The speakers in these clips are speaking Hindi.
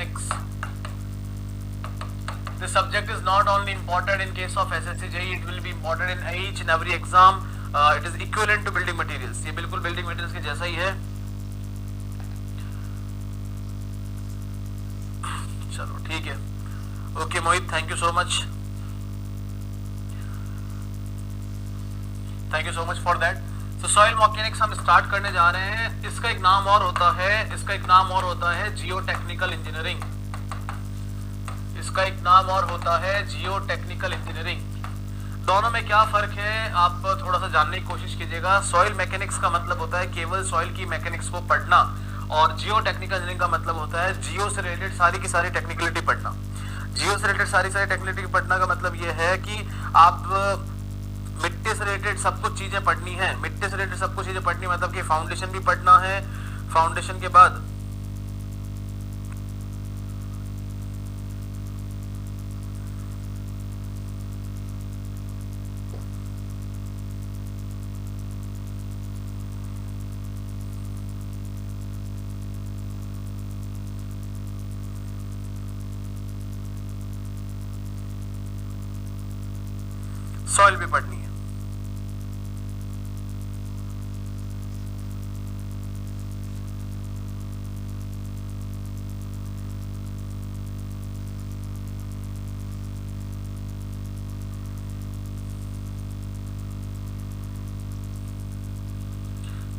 mechanics. This subject is not only important in case of SSC JEE, it will be important in each and every exam. It is equivalent to building materials. ये बिल्कुल building materials के जैसा ही है. चलो ठीक है. Okay Mohit, thank you so much. Thank you so much for that. So soil mechanics हम स्टार्ट करने जा रहे हैं. इसका एक नाम और होता है जियोटेक्निकल इंजीनियरिंग. इसका एक नाम और होता है जियोटेक्निकल इंजीनियरिंग. दोनों में क्या फर्क है आप थोड़ा सा जानने की कोशिश कीजिएगा. सॉइल मैकेनिक्स का मतलब होता है केवल सॉइल की मैकेनिक्स को पढ़ना, और जियोटेक्निकल इंजीनियरिंग का मतलब होता है जियो से रिलेटेड सारी की सारी टेक्निकलिटी पढ़ना. जियो से रिलेटेड सारी टेक्निकलिटी पढ़ना का मतलब ये है कि आप मिट्टी से रिलेटेड सब कुछ चीजें पढ़नी है. मिट्टी से रिलेटेड सब कुछ चीजें पढ़नी मतलब कि फाउंडेशन भी पढ़ना है. फाउंडेशन के बाद सॉइल भी पढ़नी है.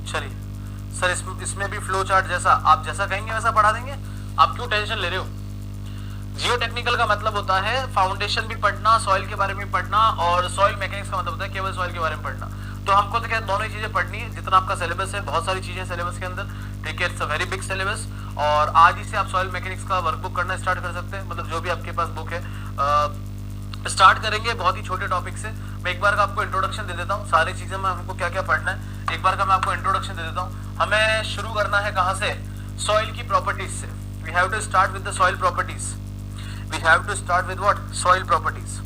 चलिए सर, इसमें भी फ्लो चार्ट जैसा आप जैसा कहेंगे वैसा पढ़ा देंगे. आप क्यों टेंशन ले रहे हो. जियो टेक्निकल का मतलब होता है फाउंडेशन भी पढ़ना, सॉइल के बारे में पढ़ना, और सॉइल मैकेनिक्स का मतलब होता है केवल सॉइल के बारे में पढ़ना. तो हमको तो क्या दोनों ही चीजें पढ़नी है. जितना आपका सिलेबस है, बहुत सारी चीजें सिलेबस के अंदर, ठीक है. It's a very big syllabus. और आज ही से आप सॉइल मैकेनिक्स का वर्कबुक करना स्टार्ट कर सकते हैं. मतलब जो भी आपके पास बुक है स्टार्ट करेंगे बहुत ही छोटे टॉपिक से. मैं एक बार का आपको इंट्रोडक्शन दे देता हूँ सारी चीजें में हमको क्या क्या पढ़ना है. एक बार का मैं आपको इंट्रोडक्शन दे देता हूँ. हमें शुरू करना है कहाँ से, सॉइल की प्रॉपर्टीज से. We have to start with the soil properties. We have to start with what? Soil properties.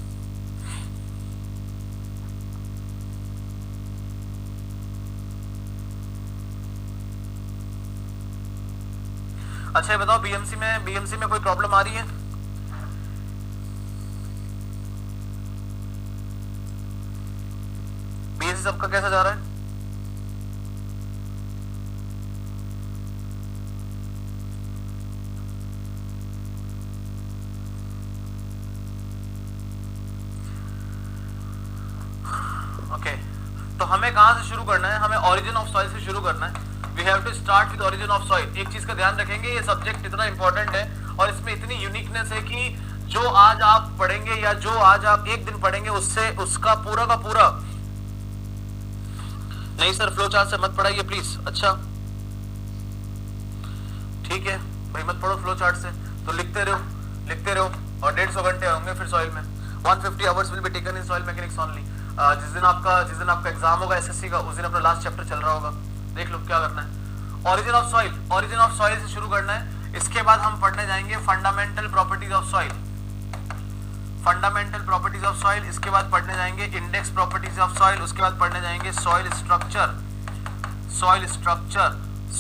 अच्छा ये बताओ, बीएमसी में कोई प्रॉब्लम आ रही है? बीएमसी सबका कैसा जा रहा है? तो हमें कहां से शुरू करना है, हमें ओरिजिन ऑफ सॉइल से शुरू करना है. We have to start with origin of soil. एक चीज का ध्यान रखेंगे, ये सब्जेक्ट इतना इंपॉर्टेंट है और इसमें इतनी यूनिकनेस है कि जो आज आप पढ़ेंगे या जो आज आप एक दिन पढ़ेंगे उससे उसका पूरा का पूरा. नहीं सर, फ्लो चार्ट से मत पढ़ाइए प्लीज. अच्छा ठीक है भाई, मत पढ़ो फ्लो चार्ट से. तो लिखते रहो और 150 घंटे होंगे फिर सॉइल में. 150 hours will be taken in soil mechanics only. जिस दिन आपका एग्जाम होगा एसएससी का, उस दिन अपना लास्ट चैप्टर चल रहा होगा. देख लो क्या करना है. ओरिजिन ऑफ सॉइल से शुरू करना है. इसके बाद हम पढ़ने जाएंगे fundamental properties of soil. Fundamental properties of soil. इसके बाद पढ़ने जाएंगे इंडेक्स प्रॉपर्टीज ऑफ सॉइल. उसके बाद पढ़ने जाएंगे soil structure,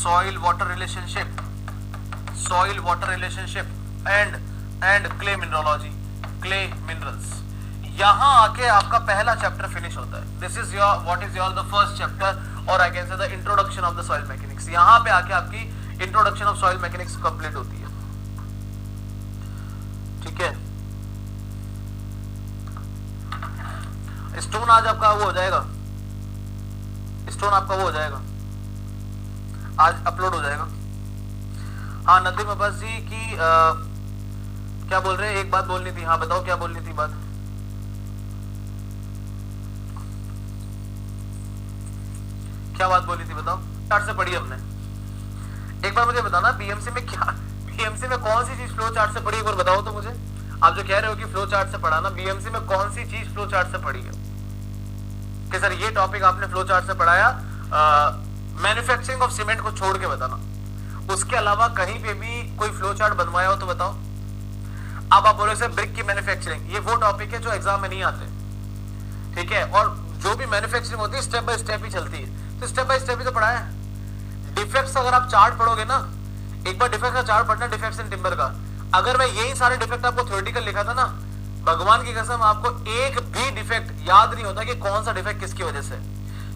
soil water relationship and clay mineralogy, clay minerals. यहां आके आपका पहला चैप्टर फिनिश होता है. This is your what is your the first chapter, और I can say the introduction of the soil mechanics. यहां पे आके आपकी introduction of soil mechanics complete होती है. ठीक है. स्टोन आज आपका वो हो जाएगा, आज अपलोड हो जाएगा. हाँ नदीम अब्बास जी की क्या बोल रहे हैं, एक बात बोलनी थी. हाँ बताओ क्या बोलनी थी बात. क्या बात बोली थी बताओ. चार्ट से पढ़ी हमने. एक बार मुझे बताना बीएमसी में कौन सी चीज फ्लो चार्ट से पढ़ी, एक बार बताओ तो मुझे. आप जो कह रहे हो कि फ्लो चार्ट से पढ़ा ना, बीएमसी में कौन सी चीज फ्लो चार्ट से पढ़ी है कि सर ये टॉपिक आपने फ्लो चार्ट से पढ़ाया. मैन्युफैक्चरिंग ऑफ सीमेंट को छोड़ के बताना. उसके अलावा कहीं पे भी कोई फ्लो चार्ट बनवाया हो तो बताओ. अब आप बोले सर ब्रिक की मैन्युफैक्चरिंग, ये वो टॉपिक है जो एग्जाम में नहीं आते. ठीक है. और जो भी मैन्युफैक्चरिंग होती है स्टेप बाय स्टेप ही चलती है. तो स्टेप बाय स्टेप ही तो पढ़ाया है. डिफेक्ट्स अगर आप चार्ट पढ़ोगे ना, एक बार डिफेक्ट का चार्ट पढ़ना, डिफेक्ट्स इन टिम्बर का, अगर मैं यही सारे डिफेक्ट आपको थ्योरेटिकल लिखा था ना, भगवान की कसम आपको एक भी डिफेक्ट याद नहीं होता कि कौन सा डिफेक्ट किसकी वजह से,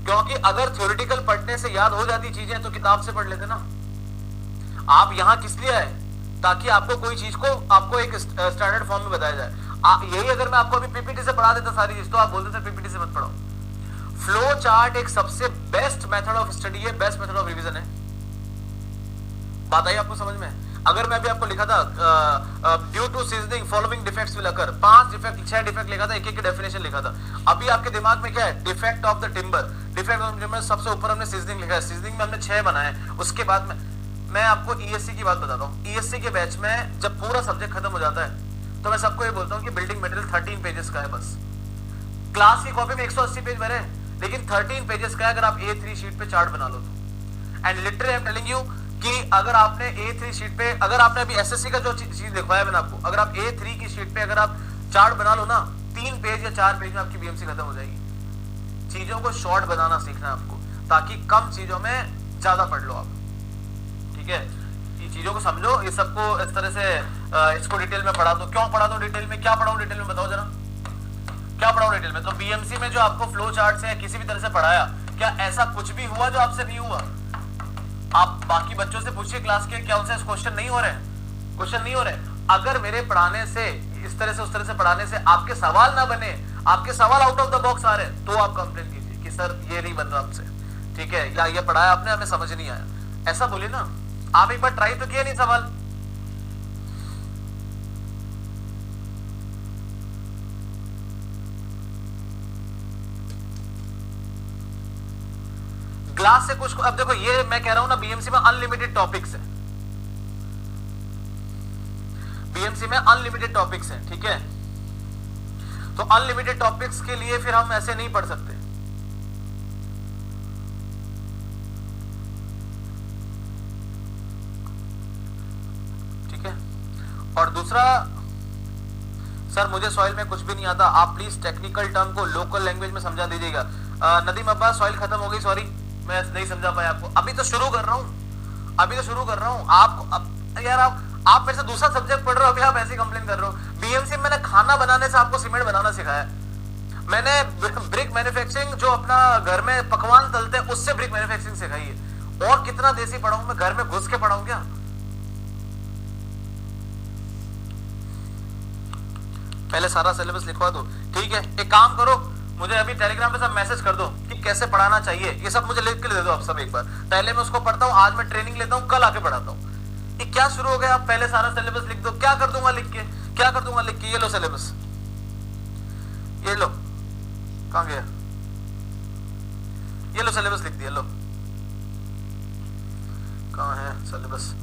क्योंकि अगर थ्योरेटिकल पढ़ने से याद हो जाती चीजें तो किताब से पढ़ लेते ना। आप यहां किस लिए आए? ताकि आपको कोई चीज को आपको एक स्टैंडर्ड फॉर्म में बताया जाए। यही अगर मैं आपको अभी पीपीटी से पढ़ा देता सारी चीज तो आप बोलते थे पीपीटी से मत पढ़ो। फ्लो चार्ट एक सबसे बेस्ट मेथड ऑफ स्टडी है, बेस्ट मेथड ऑफ रिवीजन है। बात आई आपको समझ में? अगर मैं अभी आपको लिखा था due to seasoning following defects will occur, 5 defect 6 defect लिखा था, एक एक की डेफिनेशन लिखा था। अभी आपके दिमाग में क्या है? Defect of the timber, defect of timber सबसे ऊपर हमने सीजनिंग लिखा है, सीजनिंग में हमने 6 बनाए। उसके बाद में मैं आपको ईएससी की बात बताता हूँ। ईएससी के बैच में जब पूरा सब्जेक्ट खत्म हो जाता है तो मैं सबको ये बोलता हूँ कि बिल्डिंग मटेरियल 13 पेजेस का है बस। क्लास की कॉपी में 180 पेज भरे लेकिन 13 पेजेस का है अगर आप A3 शीट पे चार्ट बना लो तो। And literally I am telling you कि अगर आपने A3 शीट पे, अगर आपने अभी एसएससी का जो चीज दिखवाया मैंने आपको, अगर आप A3 की शीट पे अगर आप चार्ट बना लो ना, 3 पेज या 4 पेज में आपकी बीएमसी खत्म हो जाएगी। चीजों को शॉर्ट बनाना सीखना है आपको, ताकि कम चीजों में ज्यादा पढ़ लो आप, ठीक है? ये चीजों को समझो, ये सबको इस तरह से इसको डिटेल में पढ़ा दो। क्यों पढ़ा दो डिटेल में? क्या पढ़ाऊं डिटेल में, बताओ जरा, क्या पढ़ाऊं डिटेल में? तो बीएमसी में जो आपको फ्लो चार्ट से किसी भी तरह से पढ़ाया, क्या ऐसा कुछ भी हुआ जो आपसे नहीं हुआ? आप बाकी बच्चों से पूछिए क्लास के, क्या उनसे क्वेश्चन नहीं हो रहे हैं? क्वेश्चन नहीं हो रहे। अगर मेरे पढ़ाने से, इस तरह से उस तरह से पढ़ाने से आपके सवाल ना बने, आपके सवाल आउट ऑफ द बॉक्स आ रहे हैं, तो आप कंप्लेन कीजिए कि सर ये नहीं बन रहा हमसे, ठीक है, या ये पढ़ाया आपने हमें समझ नहीं आया, ऐसा बोलिए ना। आप एक बार ट्राई तो किया नहीं सवाल। क्लास से कुछ, अब देखो ये मैं कह रहा हूं ना, बीएमसी में अनलिमिटेड टॉपिक्स है, बीएमसी में अनलिमिटेड टॉपिक्स हैं, ठीक है? तो अनलिमिटेड टॉपिक्स के लिए फिर हम ऐसे नहीं पढ़ सकते। ठीक है? और दूसरा, सर मुझे सॉइल में कुछ भी नहीं आता, आप प्लीज टेक्निकल टर्म को लोकल लैंग्वेज में समझा दीजिएगा। नदीम अब्बास, सॉइल खत्म हो गई, सॉरी मैं नहीं समझा पाया आपको। अभी तो शुरू कर रहा हूं, अभी तो शुरू कर रहा हूं। आप यार आप मेरे से दूसरा सब्जेक्ट पढ़ रहे हो, अभी आप ऐसे कंप्लेन कर रहे हो। बीएमसी में मैंने खाना बनाने से आपको सीमेंट बनाना सिखाया। मैंने ब्रिक मैन्युफैक्चरिंग, जो अपना घर में पकवान तलते हैं, उससे ब्रिक मैन्युफैक्चरिंग सिखाई है। और कितना देसी पढ़ाऊं मैं? घर में घुस के पढ़ाऊं क्या? पहले सारा सिलेबस लिखवा दो, ठीक है? एक काम करो, मुझे अभी टेलीग्राम पे सब मैसेज कर दो कि कैसे पढ़ाना चाहिए, ये सब मुझे लिख के दे दो आप सब एक बार। पहले मैं उसको पढ़ता हूँ, आज मैं ट्रेनिंग लेता हूँ, कल आके पढ़ाता हूँ। ये क्या शुरू हो गया? आप पहले सारा सिलेबस लिख दो। क्या कर दूंगा लिख के? क्या कर दूंगा लिख के? ये लो सिलेबस, ये लो, कहां गया? ये लो सिलेबस लिख दिया, लो कहां है सिलेबस?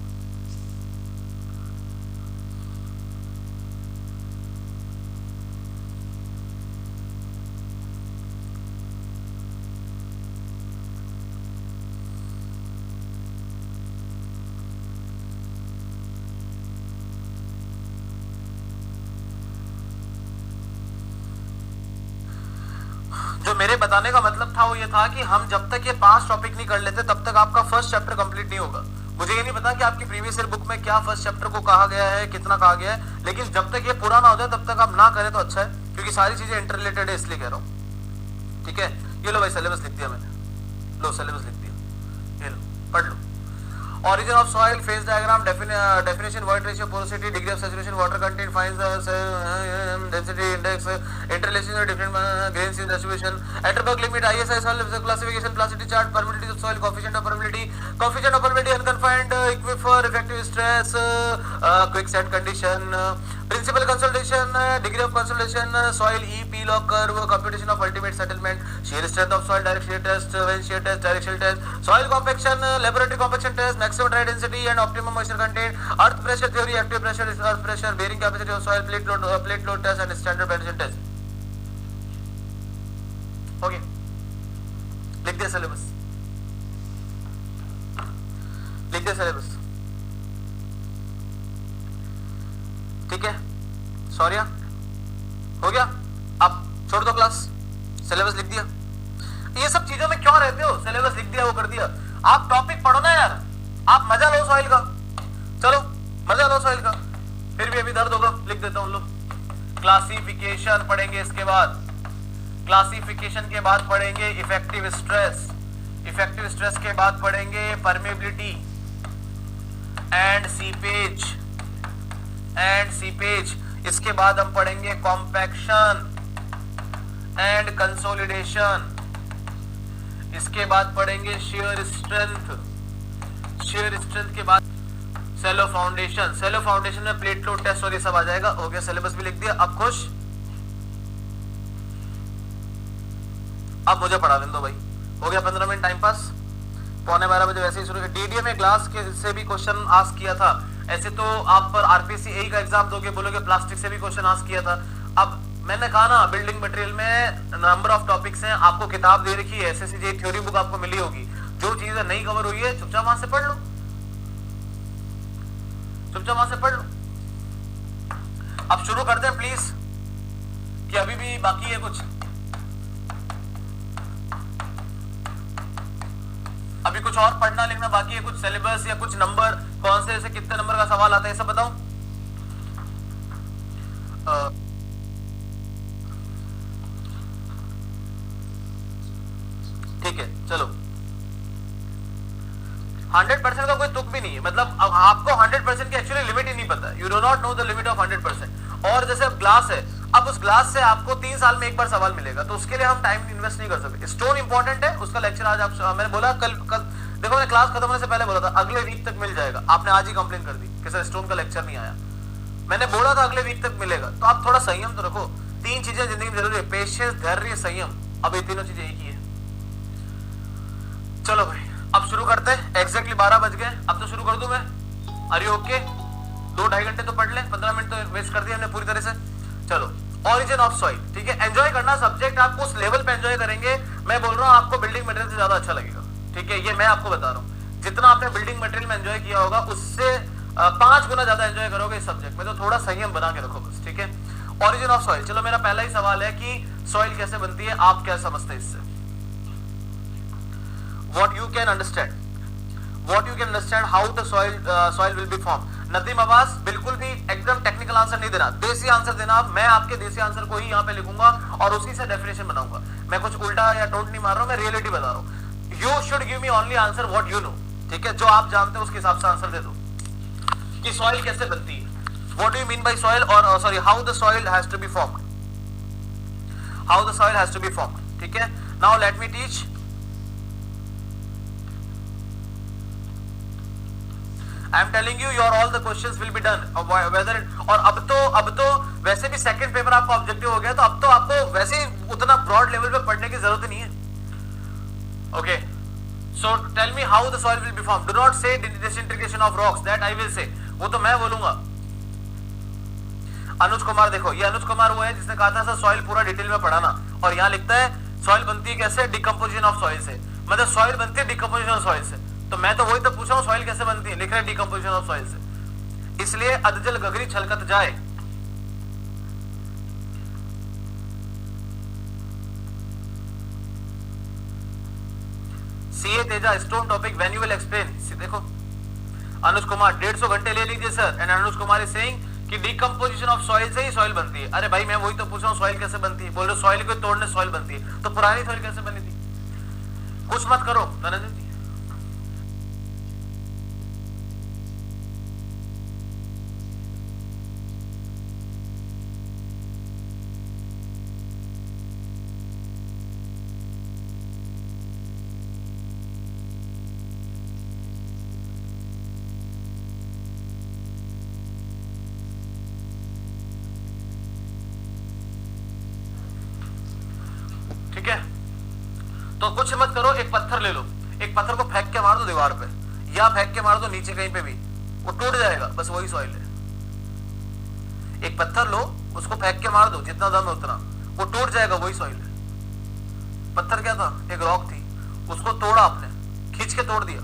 जो मेरे बताने का मतलब था वो ये था कि हम जब तक ये 5 टॉपिक नहीं कर लेते तब तक आपका फर्स्ट चैप्टर कंप्लीट नहीं होगा। मुझे ये नहीं पता कि आपकी प्रीवियस ईयर बुक में क्या फर्स्ट चैप्टर को कहा गया है, कितना कहा गया है, लेकिन जब तक ये पूरा ना हो जाए तब तक आप ना करें तो अच्छा है, क्योंकि सारी चीजें इंटररिलेटेड है, इसलिए कह रहा हूँ। ठीक है? ये लो भाई सिलेबस लिख दिया मैंने, लो सिलेबस लिख दिया, ये लो पढ़ लो। Origin of soil, phase diagram, definition, void ratio, porosity, degree of saturation, water content, finds the density index, interrelation of different grain seed distribution, Atterberg limit, ISI soil classification, plasticity chart, permeability of soil, coefficient of permeability, unconfined, equipped for effective stress, quicksand condition, principal consolidation, degree of consolidation, soil E, P-log curve, computation of ultimate settlement, shear strength of soil, direct shear test, wind shear test, directional test, soil compaction, laboratory compaction test, maximum dry density and optimum moisture content, earth pressure theory, active pressure, earth pressure, bearing capacity of soil, plate load test and standard penetration test. Okay, लिख दिया सिलेबस, लिख दिया सिलेबस, ठीक है? सॉरी हो गया, अब छोड़ दो क्लास, सिलेबस लिख दिया। ये सब चीजों में क्यों रहते हो? सिलेबस लिख दिया, वो कर दिया। आप टॉपिक पढ़ो ना यार, आप मजा लो सॉइल का, चलो मजा लो सॉइल का, फिर क्लासिफिकेशन पढ़ेंगे, इसके बाद क्लासिफिकेशन के बाद पढ़ेंगे इफेक्टिव स्ट्रेस, इफेक्टिव स्ट्रेस के बाद पढ़ेंगे permeability and seepage, and seepage. इसके बाद हम पढ़ेंगे कॉम्पैक्शन एंड कंसोलिडेशन। इसके बाद पढ़ेंगे शेयर स्ट्रेंथ, शेयर स्ट्रेंथ के बाद सेलो फाउंडेशन। सेलो फाउंडेशन में प्लेट लोड टेस्ट और ये सब आ जाएगा। हो गया, सिलेबस भी लिख दिया। अब खुश, अब मुझे पढ़ा लेने दो भाई। हो गया 15 मिनट टाइम पास। 11:15 वैसे ही शुरू किया। डीडीए में ग्लास के से भी क्वेश्चन आस्क किया था। ऐसे तो आप पर आरपीसी ए का एग्जाम दोगे, बोलोगे प्लास्टिक से भी क्वेश्चन आस्क किया था। अब मैंने कहा ना, बिल्डिंग मटेरियल में नंबर ऑफ टॉपिक्स हैं, आपको किताब दे रखी है, एसएससी थ्योरी बुक आपको मिली होगी। जो चीजें नहीं कवर हुई है चुपचाप वहां से पढ़ लो, चुपचाप वहां से पढ़ लो। अब शुरू करते हैं प्लीज, कि अभी भी बाकी है कुछ, अभी कुछ और पढ़ना लिखना बाकी है, कुछ सिलेबस या कुछ नंबर, कौन से कितने नंबर का सवाल आता है, सब बताओ। ठीक है, चलो। 100% का कोई तुक भी नहीं है, मतलब अब आपको 100% की एक्चुअली लिमिट ही नहीं पता, you do not know the limit of 100%। और जैसे अब ग्लास है, अब उस ग्लास से आपको 3 साल में एक बार सवाल मिलेगा, तो उसके लिए हम टाइम इन्वेस्ट नहीं कर सकते। स्टोन इंपॉर्टेंट है, उसका लेक्चर आज आप, मैंने बोला कल देखो, मैंने क्लास खत्म होने से पहले बोला था अगले वीक तक मिल जाएगा, आपने आज ही कंप्लेन कर दी कि सर स्टोन का लेक्चर नहीं आया। मैंने बोला था अगले वीक तक मिलेगा, तो आप थोड़ा संयम तो रखो। 3 चीजें जिंदगी में जरूरी है, पेशेंस, धैर्य, संयम। अब ये तीनों चीजें एक ही है। चलो भाई, अब शुरू करते हैं। एग्जैक्टली 12 बज गए, अब तो शुरू कर दूं मैं। अरे ओके, 2-2.5 घंटे तो पढ़ ले, 15 मिनट तो वेस्ट कर दिया हमने पूरी तरह से। चलो, ऑरिजिन ऑफ सॉइल, ठीक है। एंजॉय करना सब्जेक्ट, आप उस लेवल पे एंजॉय करेंगे। मैं बोल रहा हूँ आपको बिल्डिंग मटेरियल से ज्यादा अच्छा लगेगा, ठीक है। ये मैं आपको बता रहा हूँ, जितना आपने बिल्डिंग मटेरियल में एंजॉय किया होगा उससे 5 गुना ज्यादा एंजॉय करोगे इस सब्जेक्ट में। तो थोड़ा संयम बना के रखो बस, ठीक है। ऑरिजिन ऑफ सॉइल, चलो मेरा पहला ही सवाल है कि सॉइल कैसे बनती है, आप क्या समझते हैं इससे? What you can understand how the soil will be formed। Nadeem Abbas, बिल्कुल भी एकदम टेक्निकल आंसर नहीं देना, देसी आंसर देना। मैं आपके देसी आंसर को ही यहाँ पे लिखूंगा और उसी से डेफिनेशन बनाऊंगा। मैं कुछ उल्टा या टोंट नहीं मार रहा हूँ, मैं रियलिटी बता रहा हूँ। You should give me only answer what you know, ठीक है। जो आप जानते हो उसके हिसाब से आंसर दे दो कि सॉइल कैसे बनती है। What do you mean by soil, और sorry, how the soil has to be formed, how the soil has to be formed, ठीक है। Now let me teach. I am telling you, your all the questions will be done. Whether और अब तो वैसे भी सेकंड पेपर आपका ऑब्जेक्टिव हो गया, तो अब तो आपको वैसे ही उतना ब्रॉड लेवल पे पढ़ने की जरूरत नहीं है। Okay, so tell me how the soil will be formed. Do not say disintegration of rocks, that I will say, वो तो मैं बोलूंगा। अनुज कुमार, देखो ये अनुज कुमार वो है जिसने कहा था सर सॉइल पूरा डिटेल में पढ़ाना, और यहाँ लिखता है सॉइल बनती है कैसे, डिकम्पोजिशन ऑफ सॉइल से। मतलब सॉइल बनती है डिकम्पोजिशन ऑफ सॉइल से, तो मैं तो वही तो पूछा हूं सॉइल कैसे बनती है, लिख रहे डिकम्पोजिशन ऑफ सॉइल से। इसलिए अधजल गगरी छलकत जाए। CA Teja, stone topic when you will explain. देखो अनुज कुमार 150 घंटे ले लीजिए sir, and Anuj Kumar is saying कि डिकम्पोजिशन ऑफ सॉइल से ही सॉइल बनती है। अरे भाई मैं वही तो पूछ रहा हूँ सॉइल कैसे बनती है, बोल रहे सॉइल को तोड़ने सॉइल बनती है, तो पुरानी सॉइल कैसे बनी थी? कुछ मत करो धनंजय जी। ठीक है, तो कुछ मत करो, एक पत्थर ले लो, एक पत्थर को फेंक के मार दो दीवार पे, या फेंक के मार दो नीचे कहीं पे भी, वो टूट जाएगा, बस वही सॉइल है। एक पत्थर लो, उसको फेंक के मार दो जितना दम है उतना, वो टूट जाएगा, वही सॉइल है। पत्थर क्या था, एक रॉक थी, उसको तोड़ा आपने, खींच के तोड़ दिया,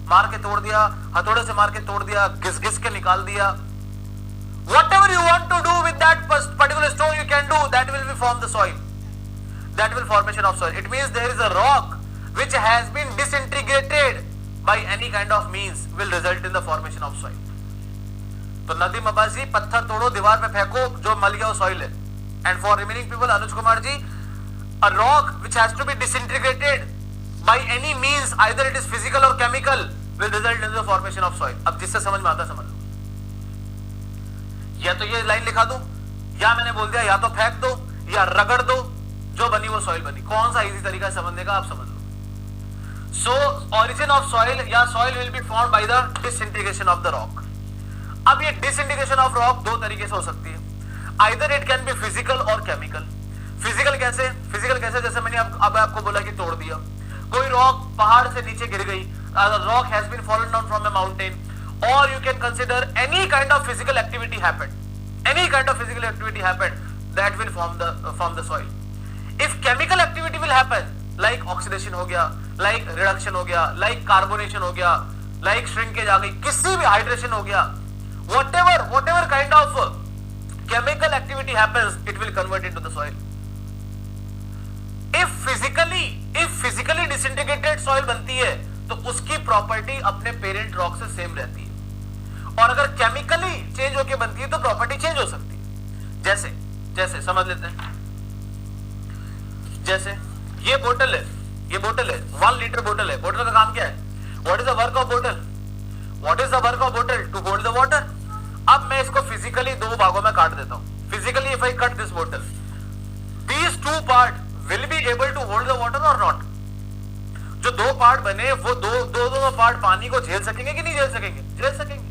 मार के तोड़ दिया, हथौड़े से मार के तोड़ दिया, घिस घिस के निकाल दिया। Whatever you want to do with that particular stone you can do, that will be form the soil, that will formation of soil. It means there is a rock which has been disintegrated by any kind of means will result in the formation of soil. तो नदीम अब्बासी, पत्थर तोड़ो, दीवार पे फेंको, जो मल गया वो सॉइल है। And for remaining people, Anuj Kumar ji, a rock which has to be disintegrated by any means, either it is physical or chemical, will result in the formation of soil. अब जिससे समझ में आता समझ लो, या तो ये लाइन लिखा दो, या मैंने बोल दिया या तो फेंक दो या रगड़ दो, जो बनी वो सॉइल बनी. कौन सा इजी तरीका है समझने का, आप समझ लो. So origin of soil, या soil will be formed by the disintegration of the rock. अब ये disintegration of rock दो तरीके से हो सकती है. Either it can be physical or chemical. Physical कैसे? Physical कैसे? जैसे मैंने अब आपको बोला कि तोड़ दिया. कोई rock पहाड़ से नीचे गिर गई. The rock has been fallen down from a mountain. Or you can consider any kind of physical activity happened. Any kind of physical activity happened that will form the soil. If chemical activity will happen, like oxidation हो गया, like reduction हो गया, like carbonation हो गया, like shrinkage आ गई, किसी भी hydration हो गया, whatever kind of chemical activity happens, it will convert into the soil. If physically disintegrated soil बनती है तो उसकी प्रॉपर्टी अपने पेरेंट रॉक से सेम रहती है, और अगर केमिकली चेंज होके बनती है तो प्रॉपर्टी चेंज हो सकती है. जैसे समझ लेते हैं. जैसे ये बोतल है 1 लीटर बोतल है. बोतल का काम क्या है? What is the work of बोतल? What is the work of बोतल? To hold the water. अब मैं इसको फिजिकली दो भागों में काट देता हूं. Physically if I cut this बोतल, these two part will be able to hold the water और नॉट? जो दो पार्ट बने वो दो पार्ट पानी को झेल सकेंगे कि नहीं झेल सकेंगे? झेल सकेंगे.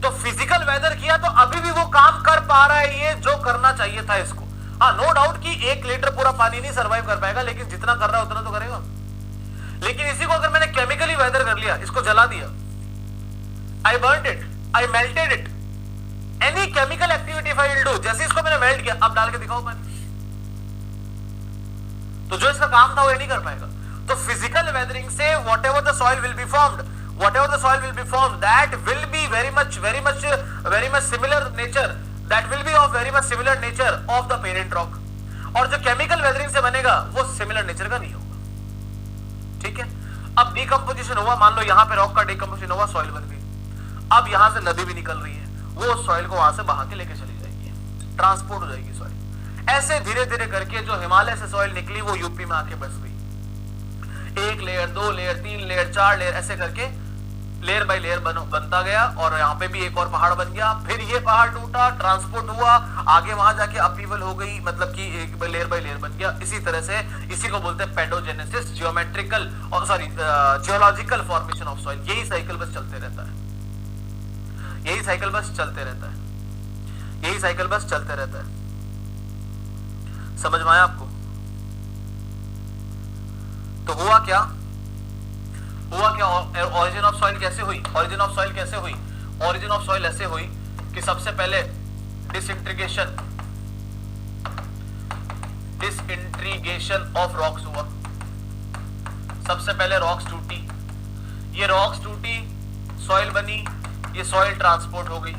तो फिजिकल वेदर किया तो अभी भी वो काम कर पा रहा है, ये जो करना चाहिए था इसको. हाँ, नो डाउट कि 1 लीटर पूरा पानी नहीं सर्वाइव कर पाएगा, लेकिन जितना कर रहा है उतना तो करेगा. लेकिन इसी को अगर मैंने केमिकली वेदर कर लिया, इसको जला दिया, I burned it, I melted it, any chemical activity if I will do, जैसे इसको मैंने मेल्ट किया, अब डाल के दिखाओ पानी, तो जो इसका काम था वो ये नहीं कर पाएगा. तो फिजिकल वेदरिंग से whatever the soil will be formed, that will be very much similar nature, that will be of very much similar nature of the parent rock. और जो केमिकल वेदरिंग से बनेगा वो सिमिलर नेचर का नहीं होगा. ठीक है. अब डिकम्पोजिशन हुआ, मान लो यहाँ पे रॉक का डिकम्पोजिशन हुआ, सॉइल बन गई. अब यहाँ से नदी भी निकल रही है, वो सॉइल को वहां से बहा के लेके चली जाएगी, ट्रांसपोर्ट हो जाएगी सॉइल. ऐसे धीरे धीरे करके जो हिमालय से सॉइल निकली वो यूपी में आके बस गई. 1 लेयर 2 लेयर 3 लेयर 4 लेयर ऐसे करके लेयर बाय लेयर बनता गया, और यहाँ पे भी एक और पहाड़ बन गया. फिर ये पहाड़ टूटा, ट्रांसपोर्ट हुआ, आगे वहां जाके अपीवल हो गई, मतलब कि एक लेयर बाय लेयर बन गया. इसी तरह से इसी को बोलते हैं paedogenesis, geological formation of soil. यही साइकिल बस चलते रहता है, यही साइकिल बस चलते रहता है, यही साइकिल बस चलते रहता है. समझ में आया आपको? तो हुआ क्या? ऑरिजिन ऑफ सॉइल कैसे हुई? ऑरिजिन ऑफ सॉइल कैसे हुई? ऑरिजिन ऑफ सॉइल ऐसे हुई कि सबसे पहले डिसइंटीग्रेशन ऑफ रॉक्स हुआ. सबसे पहले रॉक्स टूटी, ये रॉक्स टूटी, सॉइल बनी, ये सॉइल ट्रांसपोर्ट हो गई,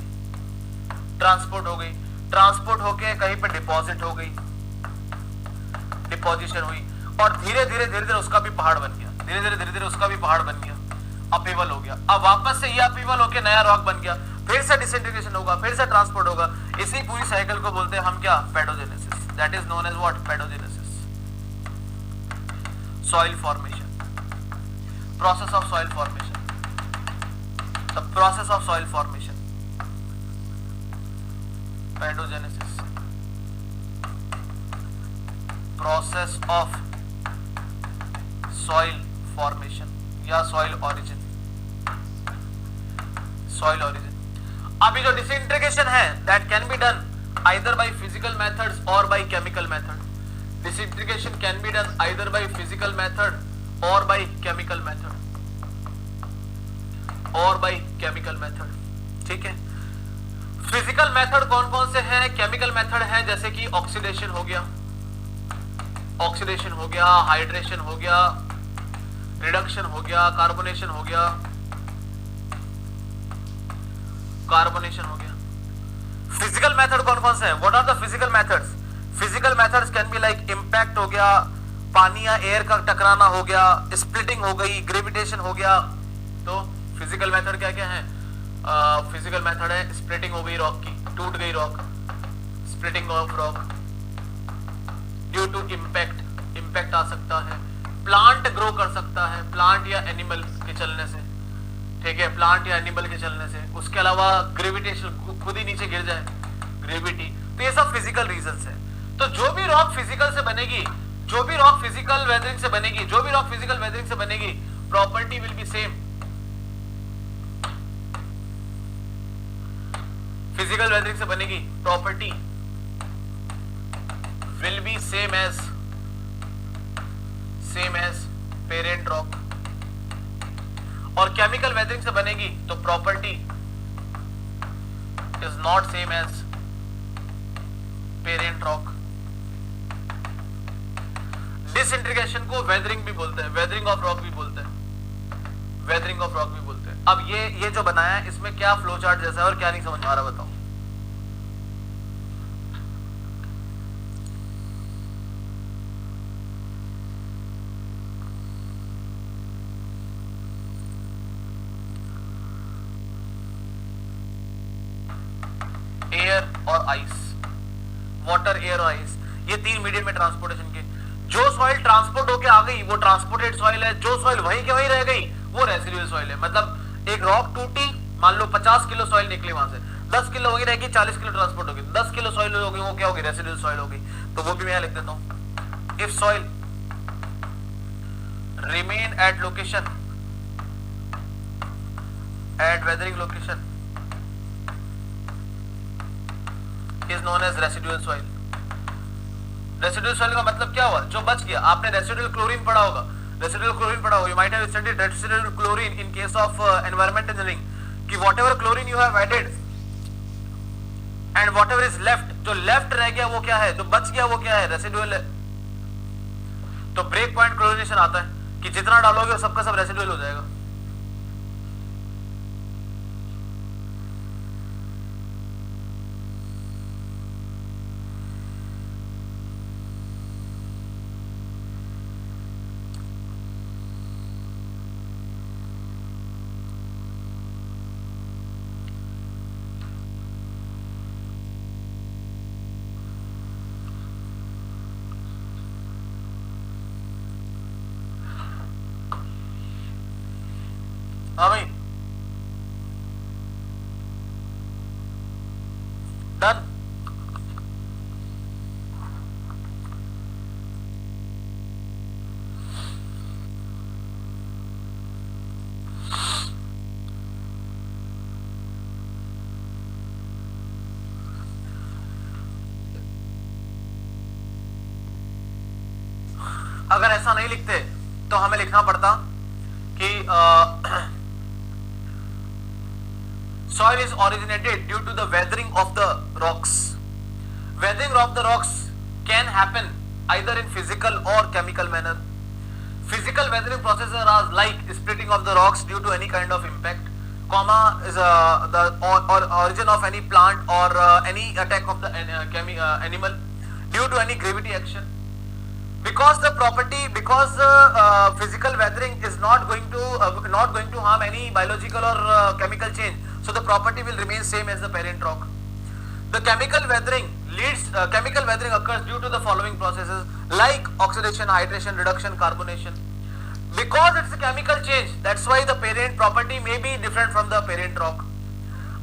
ट्रांसपोर्ट होके कहीं पे डिपॉजिट हो गई, डिपोजिशन हुई, और धीरे धीरे उसका भी पहाड़ बन गया, धीरे धीरे उसका भी पहाड़ बन गया, अपीवल हो गया. अब वापस से ये अपीवल होके नया रॉक बन गया, फिर से डिसइंटीग्रेशन होगा, फिर से ट्रांसपोर्ट होगा. इसी पूरी साइकिल को बोलते हैं हम क्या? Pedogenesis. That is known as what? Pedogenesis. Soil formation, process of soil formation, the process of soil formation, pedogenesis, process of soil formation या सॉइल ओरिजिन. अभी जो डिसइंटीग्रेशन है that can be done either by physical methods और by chemical method. Disintegration can be done either by physical method और बाय केमिकल मेथड, ठीक है. फिजिकल मेथड कौन कौन से हैं? केमिकल मेथड है जैसे कि ऑक्सीडेशन हो गया, हाइड्रेशन हो गया, रिडक्शन हो गया, कार्बोनेशन हो गया. फिजिकल मेथड कौन कौन से हैं? What are the physical methods? Physical methods can be like impact हो गया, पानी या एयर का टकराना हो गया, स्प्लिटिंग हो गई, ग्रेविटेशन हो गया. तो फिजिकल मेथड क्या क्या है? फिजिकल मेथड है स्प्लिटिंग हो गई रॉक की, टूट गई rock, splitting of rock, due to impact, impact आ सकता है, प्लांट ग्रो कर सकता है, प्लांट या एनिमल के चलने से, ठीक है, प्लांट या एनिमल के चलने से, उसके अलावा ग्रेविटेशन, खुद ही नीचे गिर जाए, ग्रेविटी, तो ये सब फिजिकल रीजंस है। तो जो भी रॉक फिजिकल से बनेगी, जो भी रॉक फिजिकल वेदरिंग से बनेगी, जो भी रॉक फिजिकल वेदरिंग से बनेगी, property will be same, physical weathering से बनेगी, property will be same as parent rock, और केमिकल वेदरिंग से बनेगी तो property is not same as parent rock. Disintegration को वेदरिंग भी बोलते हैं, वेदरिंग ऑफ रॉक भी बोलते हैं, वेदरिंग ऑफ रॉक भी बोलते हैं। अब ये जो बनाया है इसमें क्या फ्लो चार्ट जैसा है और क्या नहीं समझ में आ रहा बताओ। एयर और आइस, वाटर, एयर और आइस, ये तीन मीडियम में ट्रांसपोर्टेशन के, जो सॉइल ट्रांसपोर्ट होके आ गई वो ट्रांसपोर्टेड सॉइल है, जो सॉइल वहीं के वहीं रह गई वो रेसिडुअल सॉइल है। मतलब एक रॉक टूटी, मान लो 50 किलो सॉइल निकली वहां से, 10 किलो वहीं रहेगी, 40 किलो ट्रांसपोर्ट होगी, 10 किलो सॉइल होगी, वो क्या होगी, रेसिडुअल सॉइल होगी। तो वो भी मैं लिख देता हूं, if soil remain at location, at weathering location is known as residual soil. Residual soil का मतलब क्या हुआ, जो बच गया। आपने रेसिडुअल क्लोरीन पढ़ा होगा, रेसिडुअल क्लोरीन पढ़ा होगा, you might have studied residual chlorine in case of environment engineering, कि whatever chlorine you have added and whatever is left, जो लेफ्ट रह गया वो क्या है, जो बच गया वो क्या है, रेसिडुअल है। तो ब्रेक पॉइंट क्लोरीनेशन आता है कि जितना डालोगे वो सबका सब रेसिडुअल हो जाएगा। हाँ भाई, डन। अगर ऐसा नहीं लिखते तो हमें लिखना पड़ता कि soil is originated due to the weathering of the rocks. Weathering of the rocks can happen either in physical or chemical manner. Physical weathering processes are like splitting of the rocks due to any kind of impact, comma is the origin of any plant or any attack of the animal due to any gravity action. Because the property, because physical weathering is not going to harm any biological or chemical change, so the property will remain same as the parent rock. The chemical weathering occurs due to the following processes like oxidation, hydration, reduction, carbonation. Because it's a chemical change, that's why the parent property may be different from the parent rock.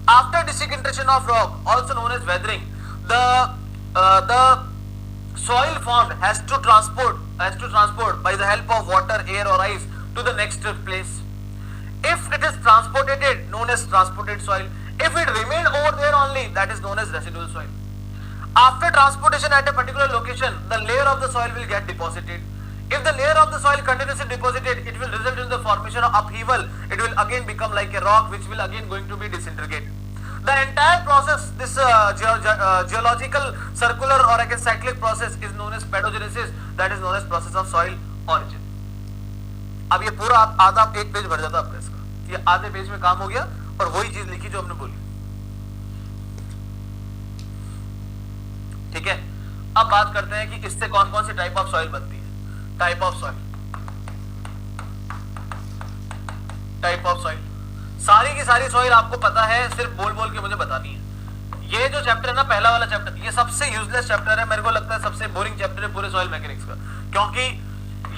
After disintegration of rock, also known as weathering, the soil formed has to transport by the help of water, air or ice to the next place. If it is transported, known as transported soil. If it remain over there only, that is known as residual soil. After transportation at a particular location, the layer of the soil will get deposited. If the layer of the soil continuously deposited, it will result in the formation of upheaval. It will again become like a rock, which will again going to be disintegrate. The entire process, this geological circular or again cyclic process is known as pedogenesis, that is known as process of soil origin. अब ये पूरा आधा एक पेज भर जाता आपका इसका, ये आधे पेज में काम हो गया और वही चीज लिखी जो हमने बोली। ठीक है, अब बात करते हैं कि इससे कौन कौन सी टाइप ऑफ सॉइल बनती है। Type of soil, type of soil, सारी की सारी सॉइल आपको पता है, सिर्फ बोल बोल के मुझे बतानी है। ये जो चैप्टर है ना, पहला वाला चैप्टर, ये सबसे यूजलेस चैप्टर है, मेरे को लगता है सबसे बोरिंग चैप्टर है पूरे सॉइल मैकेनिक्स का, क्योंकि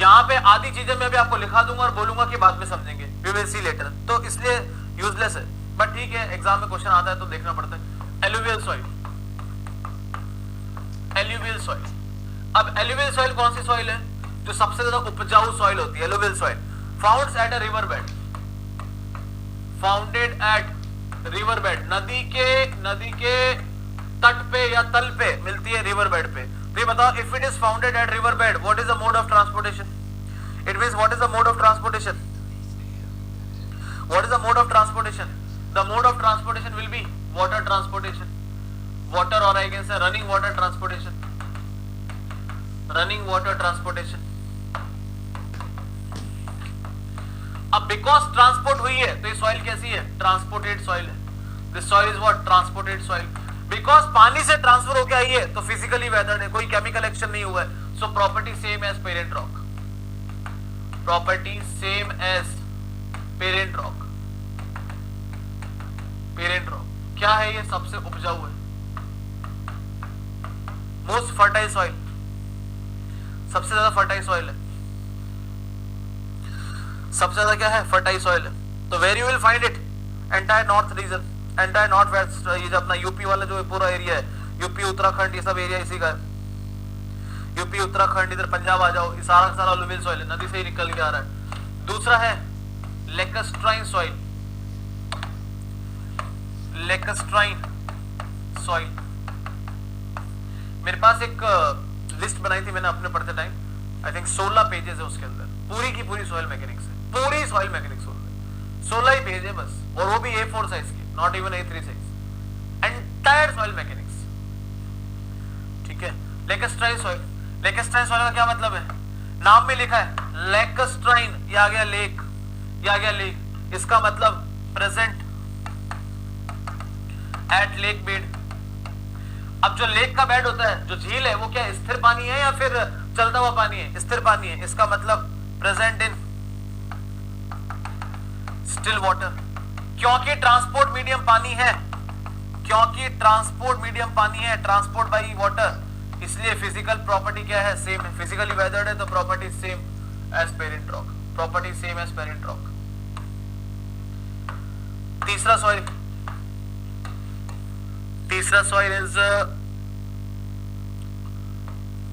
यहाँ पे आधी चीजें मैं भी आपको लिखा दूंगा और बोलूंगा कि बाद में समझेंगे, वी विल सी लेटर, तो इसलिए यूजलेस है, बट ठीक है एग्जाम में क्वेश्चन आता है तो देखना पड़ता है। एलुवियल सॉइल, एलुवियल सॉइल, अब एलुवियल सॉइल कौन सी सॉइल है? जो सबसे ज्यादा उपजाऊ सॉइल होती है, alluvial soil, founds at a river bed, founded at river bed, नदी के तट पे या तल पे मिलती है, रिवर बेड पे। तो ये बताओ, if it is founded at river bed, what is the mode of transportation? It means what is the mode of transportation? What is the mode of transportation? The mode of transportation will be water transportation, water, और I can say running water transportation, running water transportation. अब बिकॉज ट्रांसपोर्ट हुई है तो ये सॉइल कैसी है? ट्रांसपोर्टेड सॉइल है। This soil is what? Transported soil. Because पानी से ट्रांसफर होकर आई है तो फिजिकली वेदर्ड है, कोई केमिकल एक्शन नहीं हुआ है, so property same as parent rock, property same as parent rock. Parent rock क्या है? ये सबसे उपजाऊ है, मोस्ट फर्टाइल सॉइल, सबसे ज्यादा फर्टाइल सॉइल है, सबसे ज्यादा क्या है? फर्टाइल सॉइल है। तो where you will find it? Entire north region, entire north west, ये जो अपना यूपी वाला जो पूरा एरिया है, यूपी उत्तराखंड, ये सब एरिया इसी का है। यूपी उत्तराखंड, इधर पंजाब आ जाओ, ये सारा का सारा एलुवियल सॉइल है, नदी से ही निकल के आ रहा है। दूसरा है लेकस्ट्राइन सॉइल, लेकस्ट्राइन सॉइल। मेरे पास एक लिस्ट बनाई थी मैंने अपने पढ़ते टाइम, आई थिंक 16 पेजेस है उसके अंदर, पूरी की पूरी सॉइल मैकेनिक्स है, पूरी सॉइल मैकेनिक्स 16 ही पेज है बस, और वो भी A4 साइज की, not even A3 size, entire soil mechanics. ठीक है, लेकस्ट्राइन सॉइल, लेकस्ट्राइन सॉइल का क्या मतलब है? नाम में लिखा है लेकस्ट्राइन, ये आ गया लेक, ये आ गया लेक, इसका मतलब प्रेजेंट एट लेक बेड। अब जो लेक का बेड होता है, जो झील है, वो क्या स्थिर पानी है या फिर चलता हुआ पानी है? स्थिर पानी है, इसका मतलब प्रेजेंट इन स्टिल वाटर। क्योंकि ट्रांसपोर्ट मीडियम पानी है, क्योंकि ट्रांसपोर्ट मीडियम पानी है, ट्रांसपोर्ट बाई वाटर, इसलिए फिजिकल प्रॉपर्टी क्या है? सेम है, फिजिकली वेदर्ड है तो property same as parent rock, property same as parent rock. तीसरा सॉइल, तीसरा soil is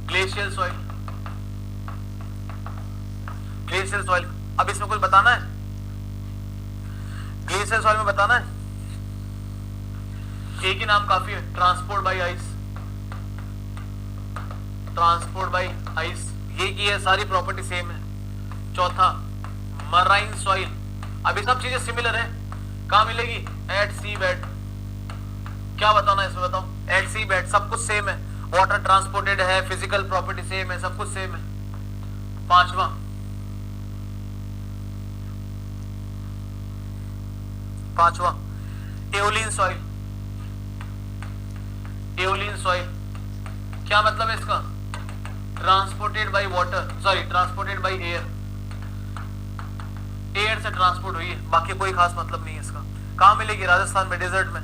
glacial soil, glacial soil. अब इसमें कुछ बताना है? ग्लेशियल सॉइल में बताना है, एक ही नाम काफी है, transport bye ice, transport bye ice, ये की है, सारी प्रॉपर्टी सेम है। चौथा मराइन सॉइल, अभी सब चीजें सिमिलर है, कहां मिलेगी? एट सी बेड। क्या बताना है इसमें? बताओ। एट सी बेड, सब कुछ सेम है, वाटर ट्रांसपोर्टेड है, फिजिकल प्रॉपर्टी सेम है, सब कुछ सेम है। पांचवा एओलिन सॉइल, एओलिन सॉइल क्या मतलब है इसका? Transported by water, sorry transported by air, air से ट्रांसपोर्ट हुई है, बाकी कोई खास मतलब नहीं है इसका। कहां मिलेगी? राजस्थान में, डेजर्ट में।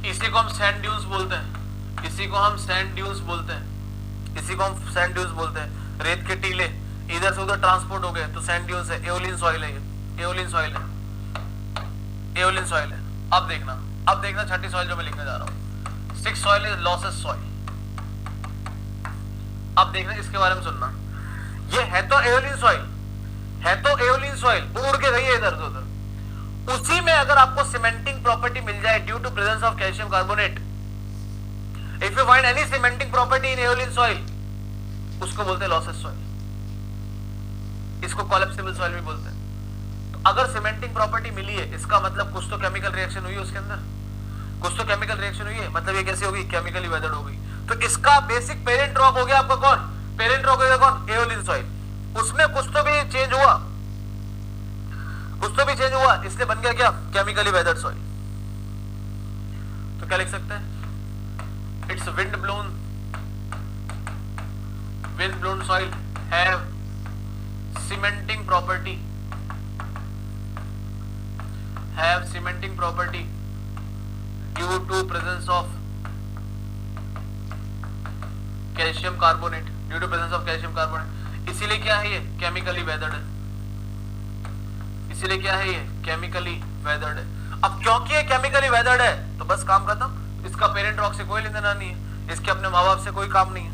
इसी को हम सैंड ड्यून्स बोलते हैं, इसी को हम सैंड ड्यून्स बोलते हैं, इसी को हम सैंड ड्यून्स बोलते हैं। रेत के टीले इधर से उधर ट्रांसपोर्ट हो गए तो सैंड ड्यून्स है। एओलिन सॉइल है ये, एओलिन सॉइल है, एओलिन सॉइल है। अब देखना छठी सॉइल जो मैं लिखने जा रहा हूँ, six soil is loess soil. अब देखना, इसके बारे में सुनना, ये है तो एओलिन सॉइल, है तो एओलिन सॉइल, उड़ के गई है इधर से उधर। उसी में अगर आपको सीमेंटिंग प्रॉपर्टी मिल जाए due to presence of calcium carbonate, if you find any cementing property in aeolian soil, उसको बोलते हैं लॉसेस सॉइल, इसको कोलैप्सिबल सॉइल भी बोलते हैं। तो अगर सीमेंटिंग प्रॉपर्टी मिली है, इसका मतलब कुछ तो केमिकल रिएक्शन हुई है उसके अंदर, कुछ तो केमिकल रिएक्शन हुई है, मतलब ये कैसे होगी? केमिकली वेदर्ड हो गई। तो इसका बेसिक पेरेंट रॉक हो गया आपका कौन? पेरेंट रॉक हो गया कौन? Aeolian soil. उसमें कुछ तो भी चेंज हुआ, कुछ तो भी चेंज हुआ, इसलिए बन गया क्या, केमिकली वेदर्ड सॉइल। तो क्या लिख सकते हैं, it's wind blown soil have cementing property due to presence of calcium carbonate, इसीलिए क्या है ये केमिकली वेदर्ड है, अब क्योंकि ये केमिकली वेदर्ड है तो बस काम खत्म, इसका पेरेंट रॉक से कोई लेना देना नहीं है, इसके अपने माँ बाप से कोई काम नहीं है,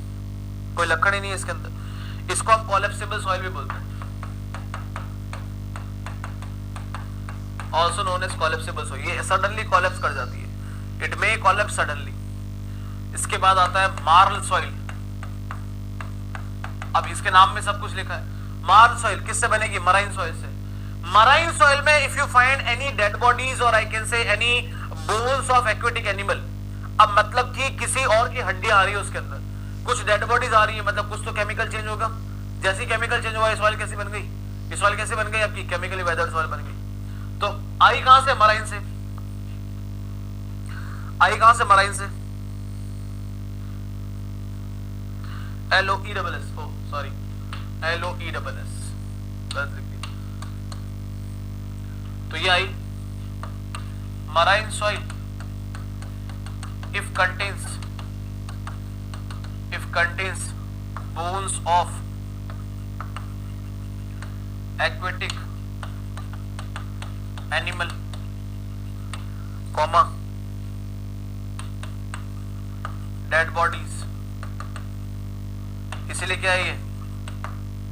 कोई लक्षण ही नहीं है इसके अंदर। इसको हम कोलैप्सिबल सॉइल भी बोलते हैं, also known as collapsible soil. ये सडनली कोलैप्स कर जाती है, इट मे कोलैप्स सडनली। इसके बाद आता है मार्ल सॉइल। अब इसके नाम में सब कुछ लिखा है। मार्ल सॉइल किससे बनेगी, मराइन सॉइल से। मराइन सॉइल में if you find any dead bodies और I can say any bones of aquatic animal, अब मतलब कि किसी और की हड्डियां आ रही है उसके अंदर, कुछ डेड बॉडीज आ रही है, मतलब कुछ तो केमिकल चेंज होगा। जैसी केमिकल चेंज हुआ ये सॉइल कैसी बन गई, ये सॉइल कैसे बन गई आपकी, केमिकली वेदर्ड सॉइल बन गई। तो आई कहां से, मराइन से, आई कहां से, मराइन से, LOESS, ओ सॉरी LOESS, तो ये आई marine soil if contains bones of aquatic animal, comma dead bodies, इसीलिए क्या है ये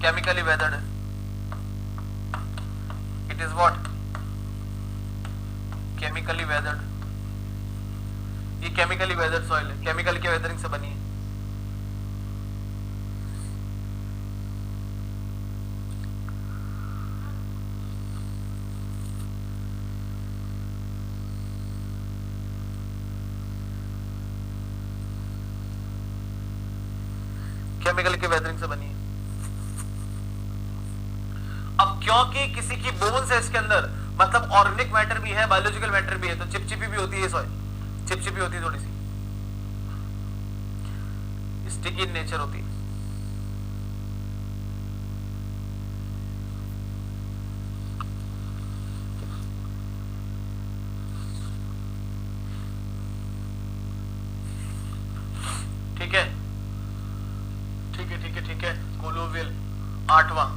केमिकली वेदर्ड है। It is what, chemically weathered. ये केमिकली वेदर्ड सॉइल है, केमिकल के वेदरिंग से बनी है। केमिकल के वेदरिंग से बनी है। अब क्योंकि किसी की बोन्स है इसके अंदर, मतलब ऑर्गेनिक मैटर भी है, बायोलॉजिकल मैटर भी है, तो चिपचिपी भी होती है सॉइल, चिपचिपी होती है, थोड़ी सी स्टिकी इन नेचर होती है। ठीक है, ठीक है, ठीक है, ठीक है। कोलोवियल, 8वां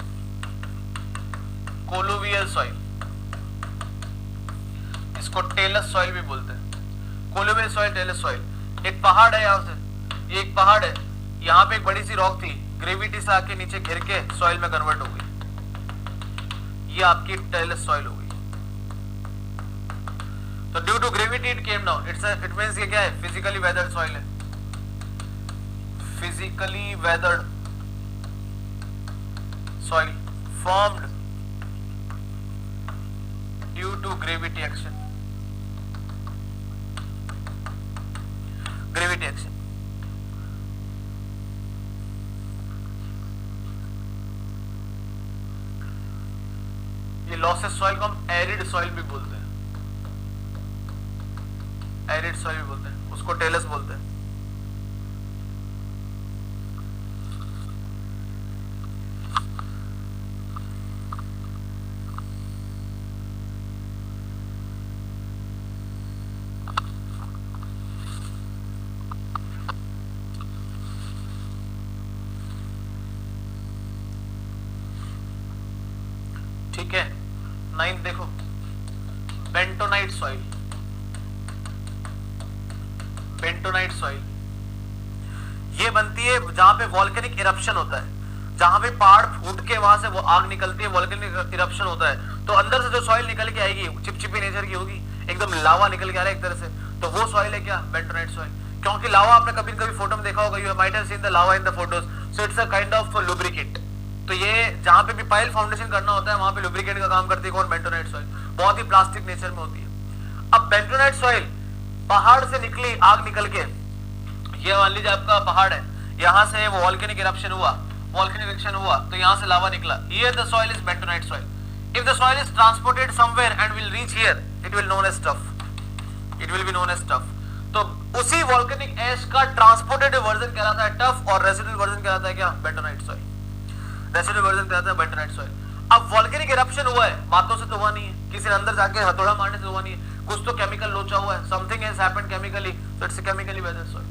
कोलोवियल सॉइल, इसको टेलस सॉइल भी बोलते हैं। कोलोवियल सॉइल, टेलस सॉइल। एक पहाड़ है, यहां से ये एक पहाड़ है, यहां पे एक बड़ी सी रॉक थी, ग्रेविटी से आके नीचे घिर के सॉइल में कन्वर्ट हो गई, ये आपकी टेलस सॉइल हो गई। तो due to gravity it came down, it means ये क्या है, फिजिकली वेदर्ड सॉइल है, physically weathered soil formed due to gravity action, gravity action. ये लॉसेस सॉइल को हम एरिड सॉइल भी बोलते हैं, एरिड सॉइल भी बोलते हैं, उसको टेलस बोलते हैं। ठीक है, 9 देखो, बेंटोनाइट सॉइल, बेंटोनाइट सॉइल ये बनती है जहां पे वॉल्केनिक इरप्शन होता है, जहां पे पहाड़ फूट के वहां से वो आग निकलती है, वॉल्केनिक इरप्शन होता है, तो अंदर से जो सॉइल निकल के आएगी चिपचिपी नेचर की होगी, एकदम लावा निकल के आ रहा है एक तरह से, तो वो सॉइल है क्या, बेंटोनाइट सॉइल। क्योंकि लावा आपने कभी कभी फोटो में देखा होगा, you might have seen the lava in the photos, so it's a kind of lubricant. तो ये जहां पे भी पाइल फाउंडेशन करना होता है वहां पे लुब्रिकेंट का काम करती है कौन, बेंटोनाइट सॉइल, बहुत ही प्लास्टिक नेचर में होती है। अब बेंटोनाइट सॉइल पहाड़ से निकली आग निकल के, ये मान लीजिए आपका पहाड़ है, यहाँ से वो वॉल्केनिक इरप्शन हुआ, वॉल्केनिक इरप्शन हुआ तो यहाँ से लावा निकला, ये the soil is bentonite soil. If the soil is transported somewhere and will reach here, it will known as tuff. It will be known as tuff. तो उसी वोल्केनिक एश का ट्रांसपोर्टेड वर्जन कहलाता है टफ और रेसिडुअल वर्जन कहलाता है क्या? Bentonite soil. रेसिडुअल वर्जन कहलाता है बेंटोनाइट सॉइल. अब वोल्केनिक इरप्शन हुआ है, बातों से तो हुआ नहीं है, किसी ने अंदर जाके हथौड़ा मारने से हुआ नहीं है, कुछ तो केमिकल लोचा हुआ है, something has happened chemically, so it's a chemically weathered soil.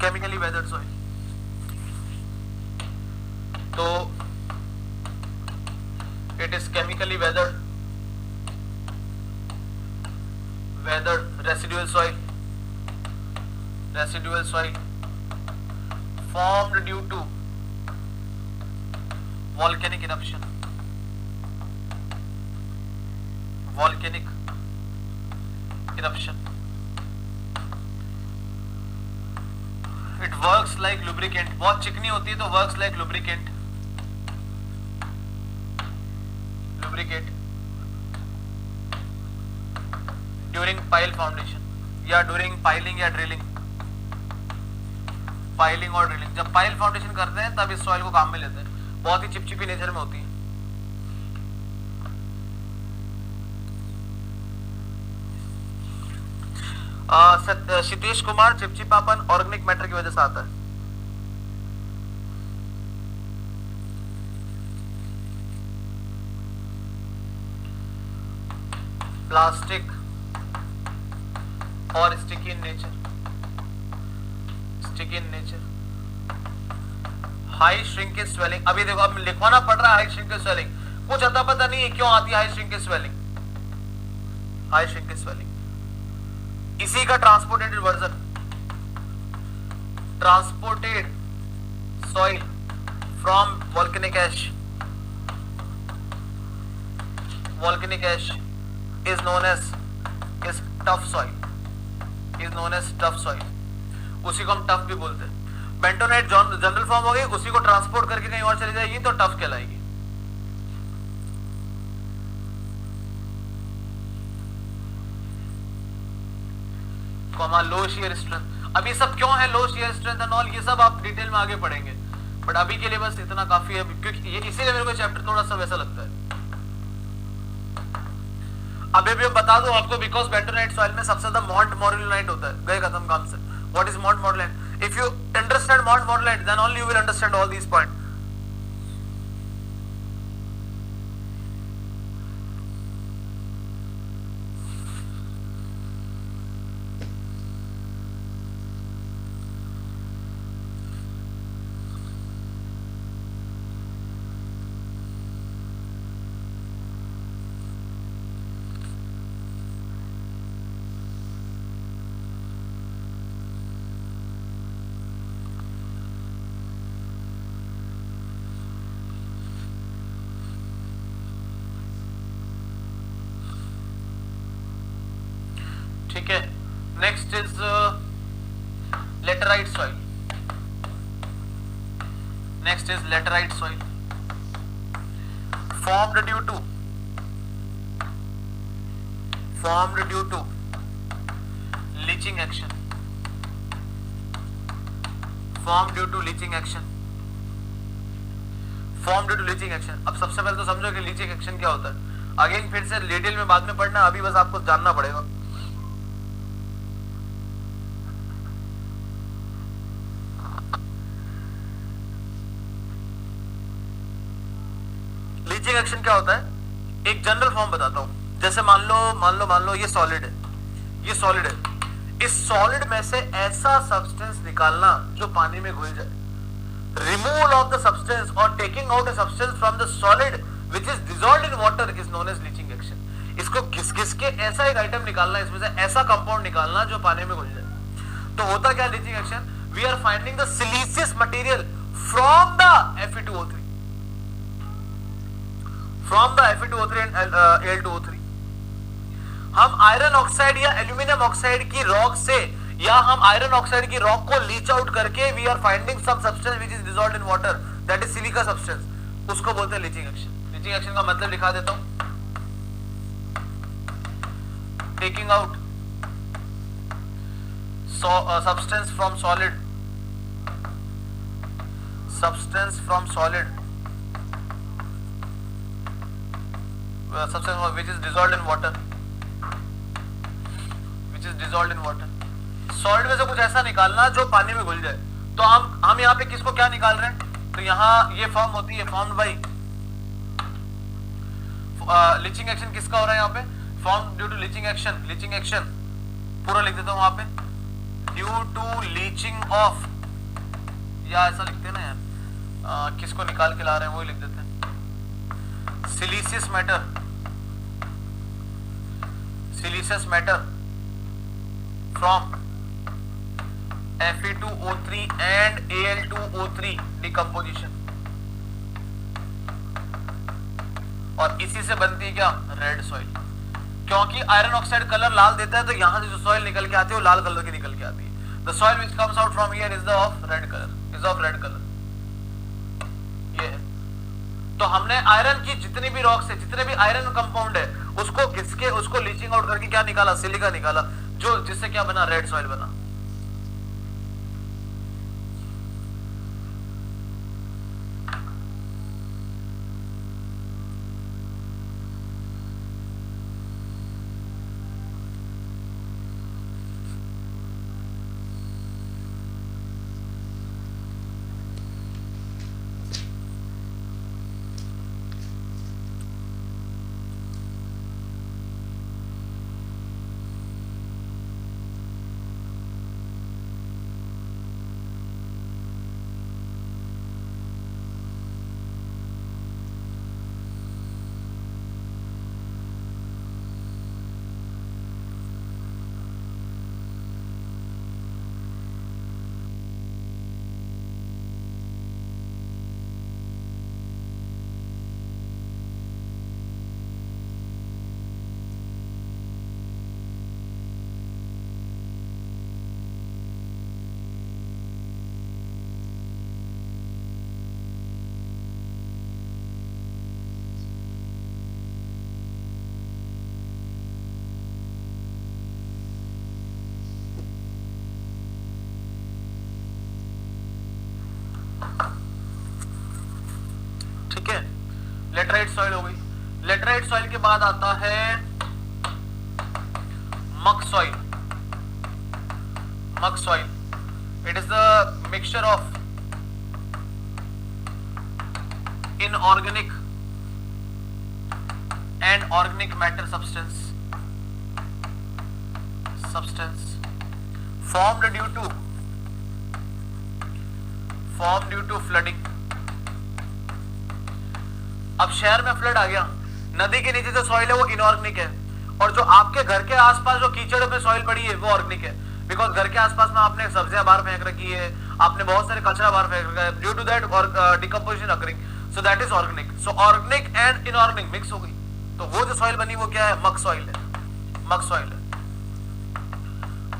Chemically weathered soil. तो it is chemically weathered residual soil formed due to volcanic eruption. It works like lubricant. बहुत चिकनी होती है तो works like lubricant during pile foundation या during piling या drilling. पाइलिंग और ड्रिलिंग, जब पाइल फाउंडेशन करते हैं तब इस सॉइल को काम में लेते हैं. बहुत ही चिपचिपी नेचर में होती है. क्षितेश कुमार, चिपचिपापन ऑर्गेनिक मैटर की वजह से आता है. प्लास्टिक और sticky in nature. High shrinkage swelling. अभी देखो, अब लिखवाना पड़ रहा है हाई श्रिंकेज स्वेलिंग. कुछ अता पता नहीं है क्यों आती है हाई श्रिंकेज स्वेलिंग. इसी का transported version, transported soil from volcanic ash. is known as tough soil. उसी को हम टफ भी बोलते हैं. बेंटोनाइट जनरल फॉर्म हो गई, उसी को ट्रांसपोर्ट करके कहीं और चली जाएगी तो टफ कहलाएगी. लो शियर स्ट्रेंथ. अब ये सब क्यों है लो शियर स्ट्रेंथ एंड ऑल, ये सब आप डिटेल में आगे पढ़ेंगे, बट अभी के लिए बस इतना काफी है, क्योंकि ये इसीलिए मेरे को चैप्टर थोड़ा सा वैसा लगता है. अभी भी बता दूं आपको, बिकॉज बेंटोनाइट सॉइल में सबसे ज्यादा मॉन्ट मोरेलाइट होता है. गए खत्म काम से. What is montmorillonite? If you understand montmorillonite then only you will understand all these point. ठीक है. Next is laterite soil. formed due to leaching action. अब सबसे पहले तो समझो कि लीचिंग एक्शन क्या होता है. अगेन फिर से डिटेल में बाद में पढ़ना, अभी बस आपको जानना पड़ेगा. लीचिंग एक्शन क्या होता है, एक जनरल फॉर्म बताता हूं. जैसे मान लो ये सॉलिड है. इस सॉलिड में से ऐसा सब्सटेंस निकालना जो पानी में घुल जाए. रिमूवल ऑफ द सब्सटेंस और taking out a substance from the solid which is dissolved in water is known as leaching action. इसको घिस के ऐसा एक आइटम निकालना, इसमें से ऐसा कंपाउंड निकालना जो पानी में घुल जाए. तो होता क्या leaching action? We are finding the siliceous material from the Fe2O3 and Al2O3. हम आयरन ऑक्साइड या एल्यूमिनियम ऑक्साइड की रॉक से, या हम आयरन ऑक्साइड की रॉक को लीच आउट करके we are finding some substance which is dissolved in water, that is silica substance. उसको बोलते हैं लीचिंग एक्शन. लीचिंग एक्शन का मतलब लिखा देता हूं. Taking out substance from solid substance which is dissolved in water, which is dissolved in water. Solid में से कुछ ऐसा निकालना जो पानी में घुल जाए. तो हम यहाँ पे किसको क्या निकाल रहे हैं? तो यहाँ ये फॉर्म होती है फॉर्म्ड बाई लीचिंग एक्शन. किसका हो रहा है यहाँ पे? Form due to leaching action. Leaching action पूरा लिख देता हूँ वहां पे, ड्यू टू लीचिंग ऑफ, या ऐसा लिखते हैं ना यार, किसको निकाल के ला रहे हैं वही लिख देते हैं. Siliceous matter, siliceous matter from Fe2O3 and Al2O3 decomposition. और इसी से बनती है क्या? Red soil. क्योंकि आयरन ऑक्साइड कलर लाल देता है, तो यहां से जो सॉइल निकल के आती है वो लाल कलर की निकल के आती है. The soil which comes out from here is the of red colour, is of red colour. ये है. तो हमने आयरन की जितनी भी रॉक्स है, जितने भी आयरन कंपाउंड है, उसको घिस के उसको लीचिंग आउट करके क्या निकाला? सिलिका निकाला, जो जिससे क्या बना? रेड सॉइल बना. लेटराइट सॉइल हो गई. लेटराइट सॉइल के बाद आता है मक सॉइल. मक soil, it is the mixture of inorganic and organic matter substance formed due to flooding. अब शहर में फ्लड आ गया, नदी के नीचे जो सॉइल है वो इनऑर्गेनिक है, और जो आपके घर के आसपास जो कीचड़ में सॉइल पड़ी है वो ऑर्गेनिक है. बिकॉज घर के आसपास में आपने सब्जियां बाहर फेंक रखी है, आपने बहुत सारे कचरा बाहर फेंक रखा है, due to that decomposition occurring, so that is organic. So organic and inorganic mix हो गई, तो वो जो सॉइल बनी वो क्या है? मक सॉइल है. मक सॉइल है.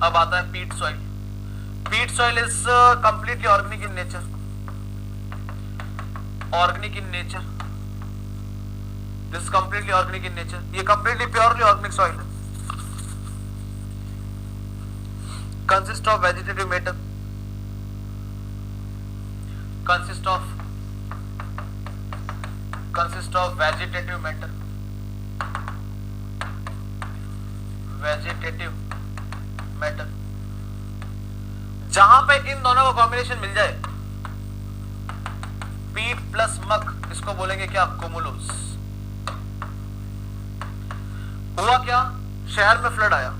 अब आता है पीट सॉइल. पीट soil is completely organic in nature. Organic in nature, this is completely organic in nature. ये completely purely organic soil है. Consist of vegetative matter. Consist of vegetative matter. Vegetative matter. जहां पे इन दोनों का कॉम्बिनेशन मिल जाए, पीट प्लस मक, इसको बोलेंगे क्या? कुमुलोस. हुआ क्या? शहर में फ्लड आया.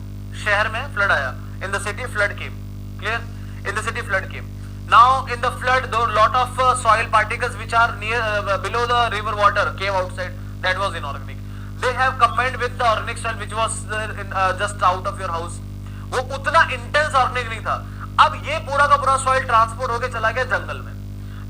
शहर में फ्लड आया. In the city flood came. Clear? In the city flood came. Now in the flood though lot of soil particles which are near below the river water came outside. That was inorganic. They have combined with the organic soil which was just out of your house. वो उतना इंटेंस ऑर्गेनिक नहीं था. अब ये पूरा का पूरा सॉइल ट्रांसपोर्ट होके चला गया जंगल में.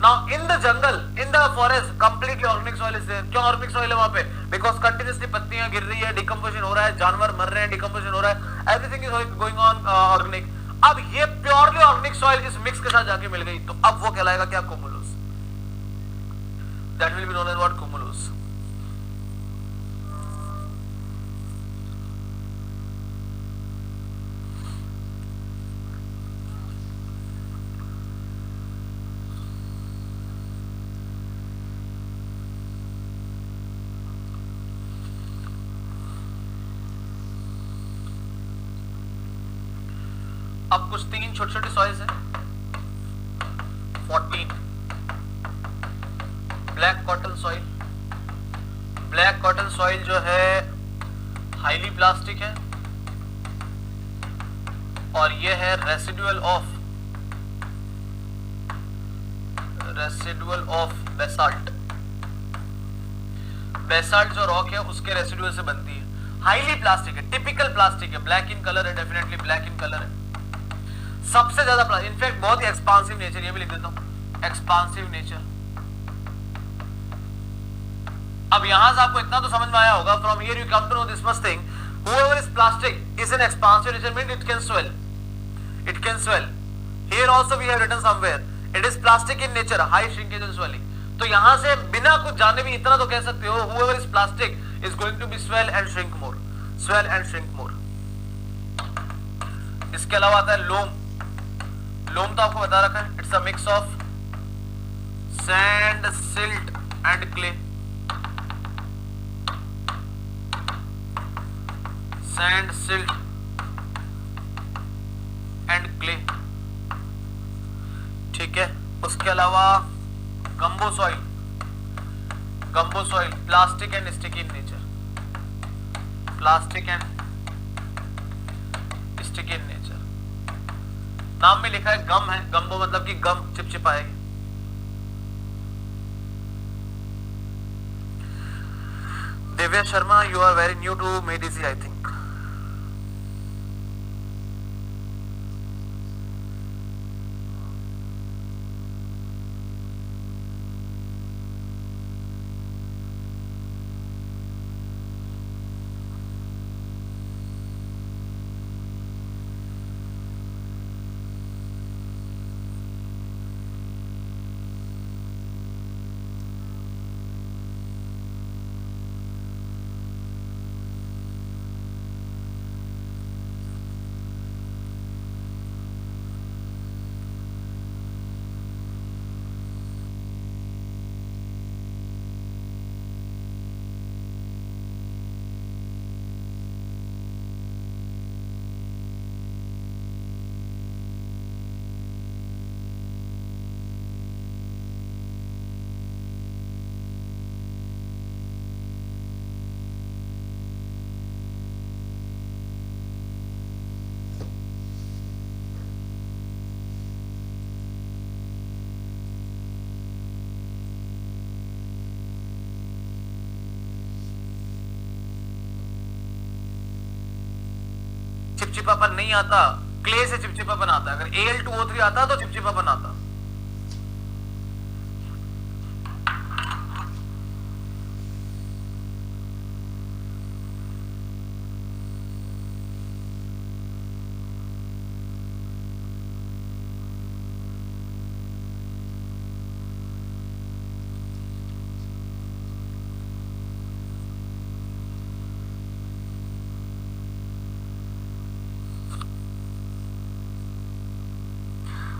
Now in the jungle, in the forest, completely organic soil is there. क्यों organic soil है वहां पे? Because continuously पत्तियां गिर रही है, decomposition हो रहा है, जानवर मर रहे हैं, decomposition हो रहा है, everything is going on organic. अब ये purely organic soil इस mix के साथ जाके मिल गई, तो अब वो कहलाएगा क्या? cumulus. That will be known as what? cumulus. अब कुछ 3 छोटी छोटी सॉइल्स हैं। 14 black cotton soil. Black cotton soil जो है हाईली प्लास्टिक है और ये है रेसिडुअल ऑफ बेसाल्ट। बेसाल्ट जो रॉक है उसके रेसिडुअल से बनती है। हाईली प्लास्टिक है, टिपिकल प्लास्टिक है, ब्लैक इन कलर है, डेफिनेटली ब्लैक इन कलर है। सबसे ज्यादा प्लास्टिक, इनफैक्ट बहुत ही एक्सपांसिव नेचर, ये भी लिख देता हूं, एक्सपांसिव नेचर। अब यहां से आपको इतना तो समझ में आया होगा, from here you come to know this must thing, whoever is plastic is an expansive nature, means it can swell. It can swell. Here also we have written somewhere, it is plastic in nature, high shrinkage and swelling. तो यहां से बिना कुछ जाने भी इतना तो कह सकते हो, whoever is plastic is going to be swell and shrink more. Swell and shrink more. इसके अलावा आता है लोम। लोम तो आपको बता रखा है, it's a mix of sand, silt and clay. Sand, silt and clay, ठीक है। उसके अलावा gumbo soil. Gumbo soil plastic and sticky in nature. Plastic and sticky in nature. नाम में लिखा है गम है, गंबो मतलब कि गम चिपचिपाएगी। Divya Sharma, you are very new to मेडिसी आई थिंक। चिपचिपापन नहीं आता, क्ले से चिपचिपापन आता है। अगर Al2O3 आता तो चिपचिपापन आता।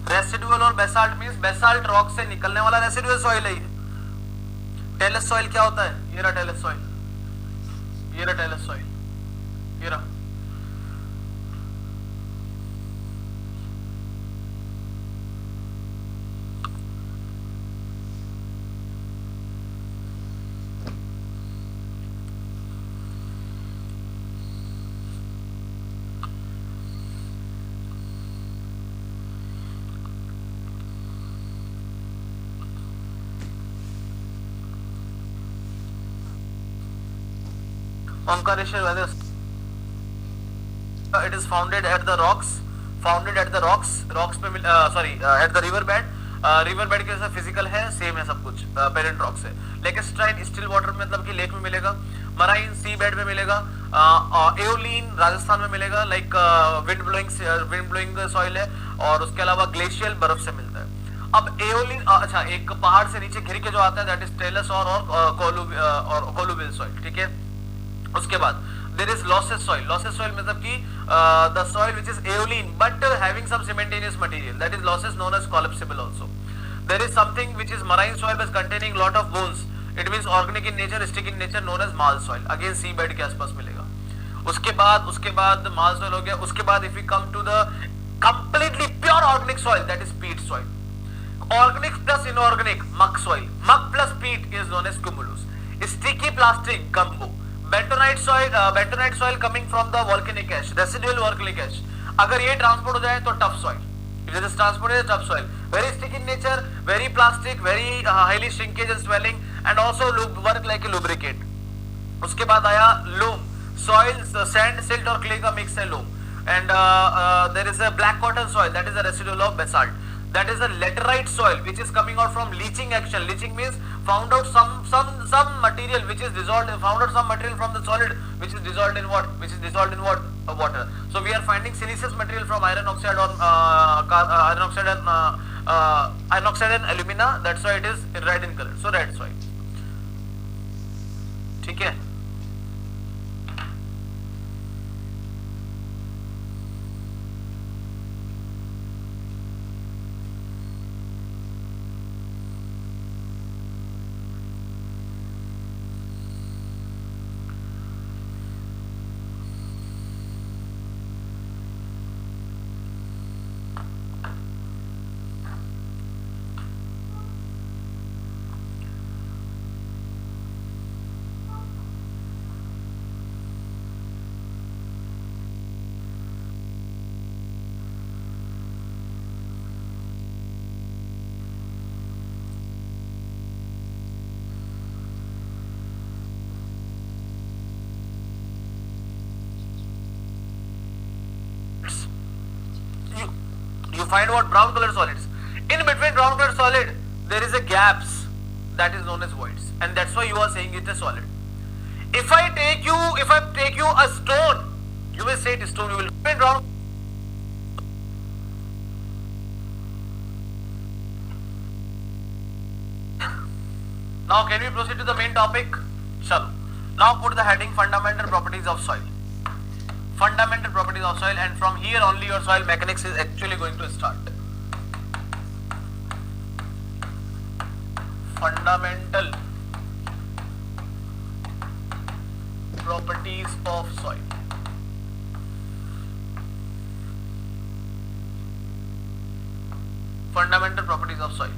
रेसिडुअल और बेसाल्ट मींस बेसाल्ट रॉक से निकलने वाला रेसिडुअल सॉइल है। टेलस सॉइल क्या होता है? ये रहा टेलस सॉइल, ये रहा टेलस सॉइल, ये रहा। Omkareshwar, it is founded at the rocks, rocks पे sorry at the river bed. River bed के साथ फिजिकल है, सेम है सब कुछ पेरेंट रॉक से। लेकेस्ट्राइन स्टिल वाटर मतलब कि लेक में मिलेगा, मराइन सी बेड में मिलेगा, एओलिन राजस्थान में मिलेगा, लाइक विंड ब्लोइंग सॉइल है, और उसके अलावा ग्लेशियल बर्फ से मिलता है। अब एओलिन अच्छा एक पहाड़ से नीचे घिर के जो आता है दैट इज टेलस और कोलुबिल सॉइल, ठीक है। उसके बाद there is loess soil. Loess soil मतलब कि the soil which is aeolian but having some cementitious material, that is loess known as collapsible also. There is something which is marine soil but containing lot of bones, it means organic in nature, stick in nature, known as marl soil, again sea bed के आसपास मिलेगा। उसके बाद माल सॉइल हो गया। उसके बाद if we come to the completely pure organic soil, that is peat soil. Organic plus inorganic, muck soil. Muck plus peat is known as cumulus. Sticky plastic, gumbo. Bentonite soil coming from the volcanic ash, residual volcanic ash. अगर ये ट्रांसपोर्ट हो जाए तो tough soil. If it is transported, tough soil. Very sticky in nature, very plastic, very highly shrinkage and swelling, and also work like a lubricant. उसके बाद आया loam. Soil, sand, silt और clay का mix है loam. And there is a black cotton soil, that is a residual of basalt. That is a laterite soil which is coming out from leaching action. Leaching means found out some material which is dissolved, found out some material from the solid which is dissolved in what? Which is dissolved in what? Water. So we are finding siliceous material from iron oxide or iron oxide and alumina. That's why it is red in color. So red soil. ठीक है. You find what? Brown color solids. In between brown color solid, there is a gaps that is known as voids, and that's why you are saying it is solid. If I take you a stone, you will say it is stone. You will find brown. Now can we proceed to the main topic? Shall. Now put the heading fundamental properties of soil. Fundamental properties of soil, and from here only your soil mechanics is actually going to start. Fundamental properties of soil. Fundamental properties of soil.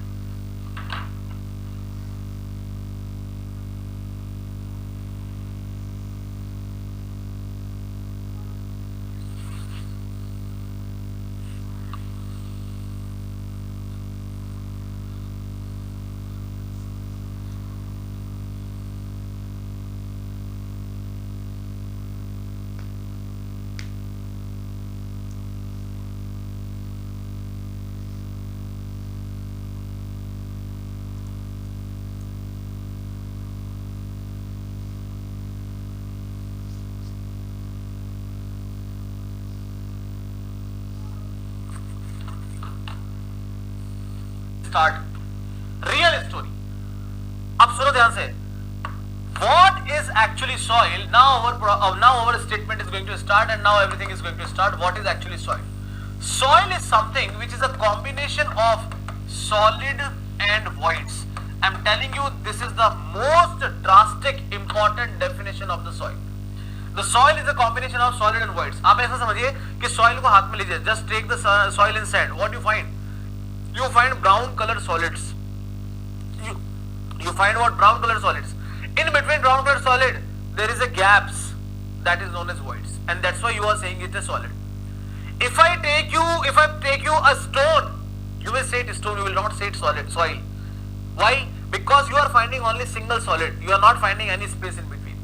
Start real story. अब सुनो ध्यान से. What is actually soil? Now our statement is going to start, and now everything is going to start. What is actually soil? Soil is something which is a combination of solid and voids. I'm telling you, this is the most drastic important definition of the soil. The soil is a combination of solid and voids. आप ऐसा समझिए कि soil को हाथ में लीजिए. Just take the soil and sand. What do you find? You find brown colored solids. You find what? Brown colored solids. In between brown colored solid, there is a gaps that is known as voids, and that's why you are saying it is solid. If I take you a stone, you will say it is stone. You will not say it solid soil. Why? Because you are finding only single solid. You are not finding any space in between.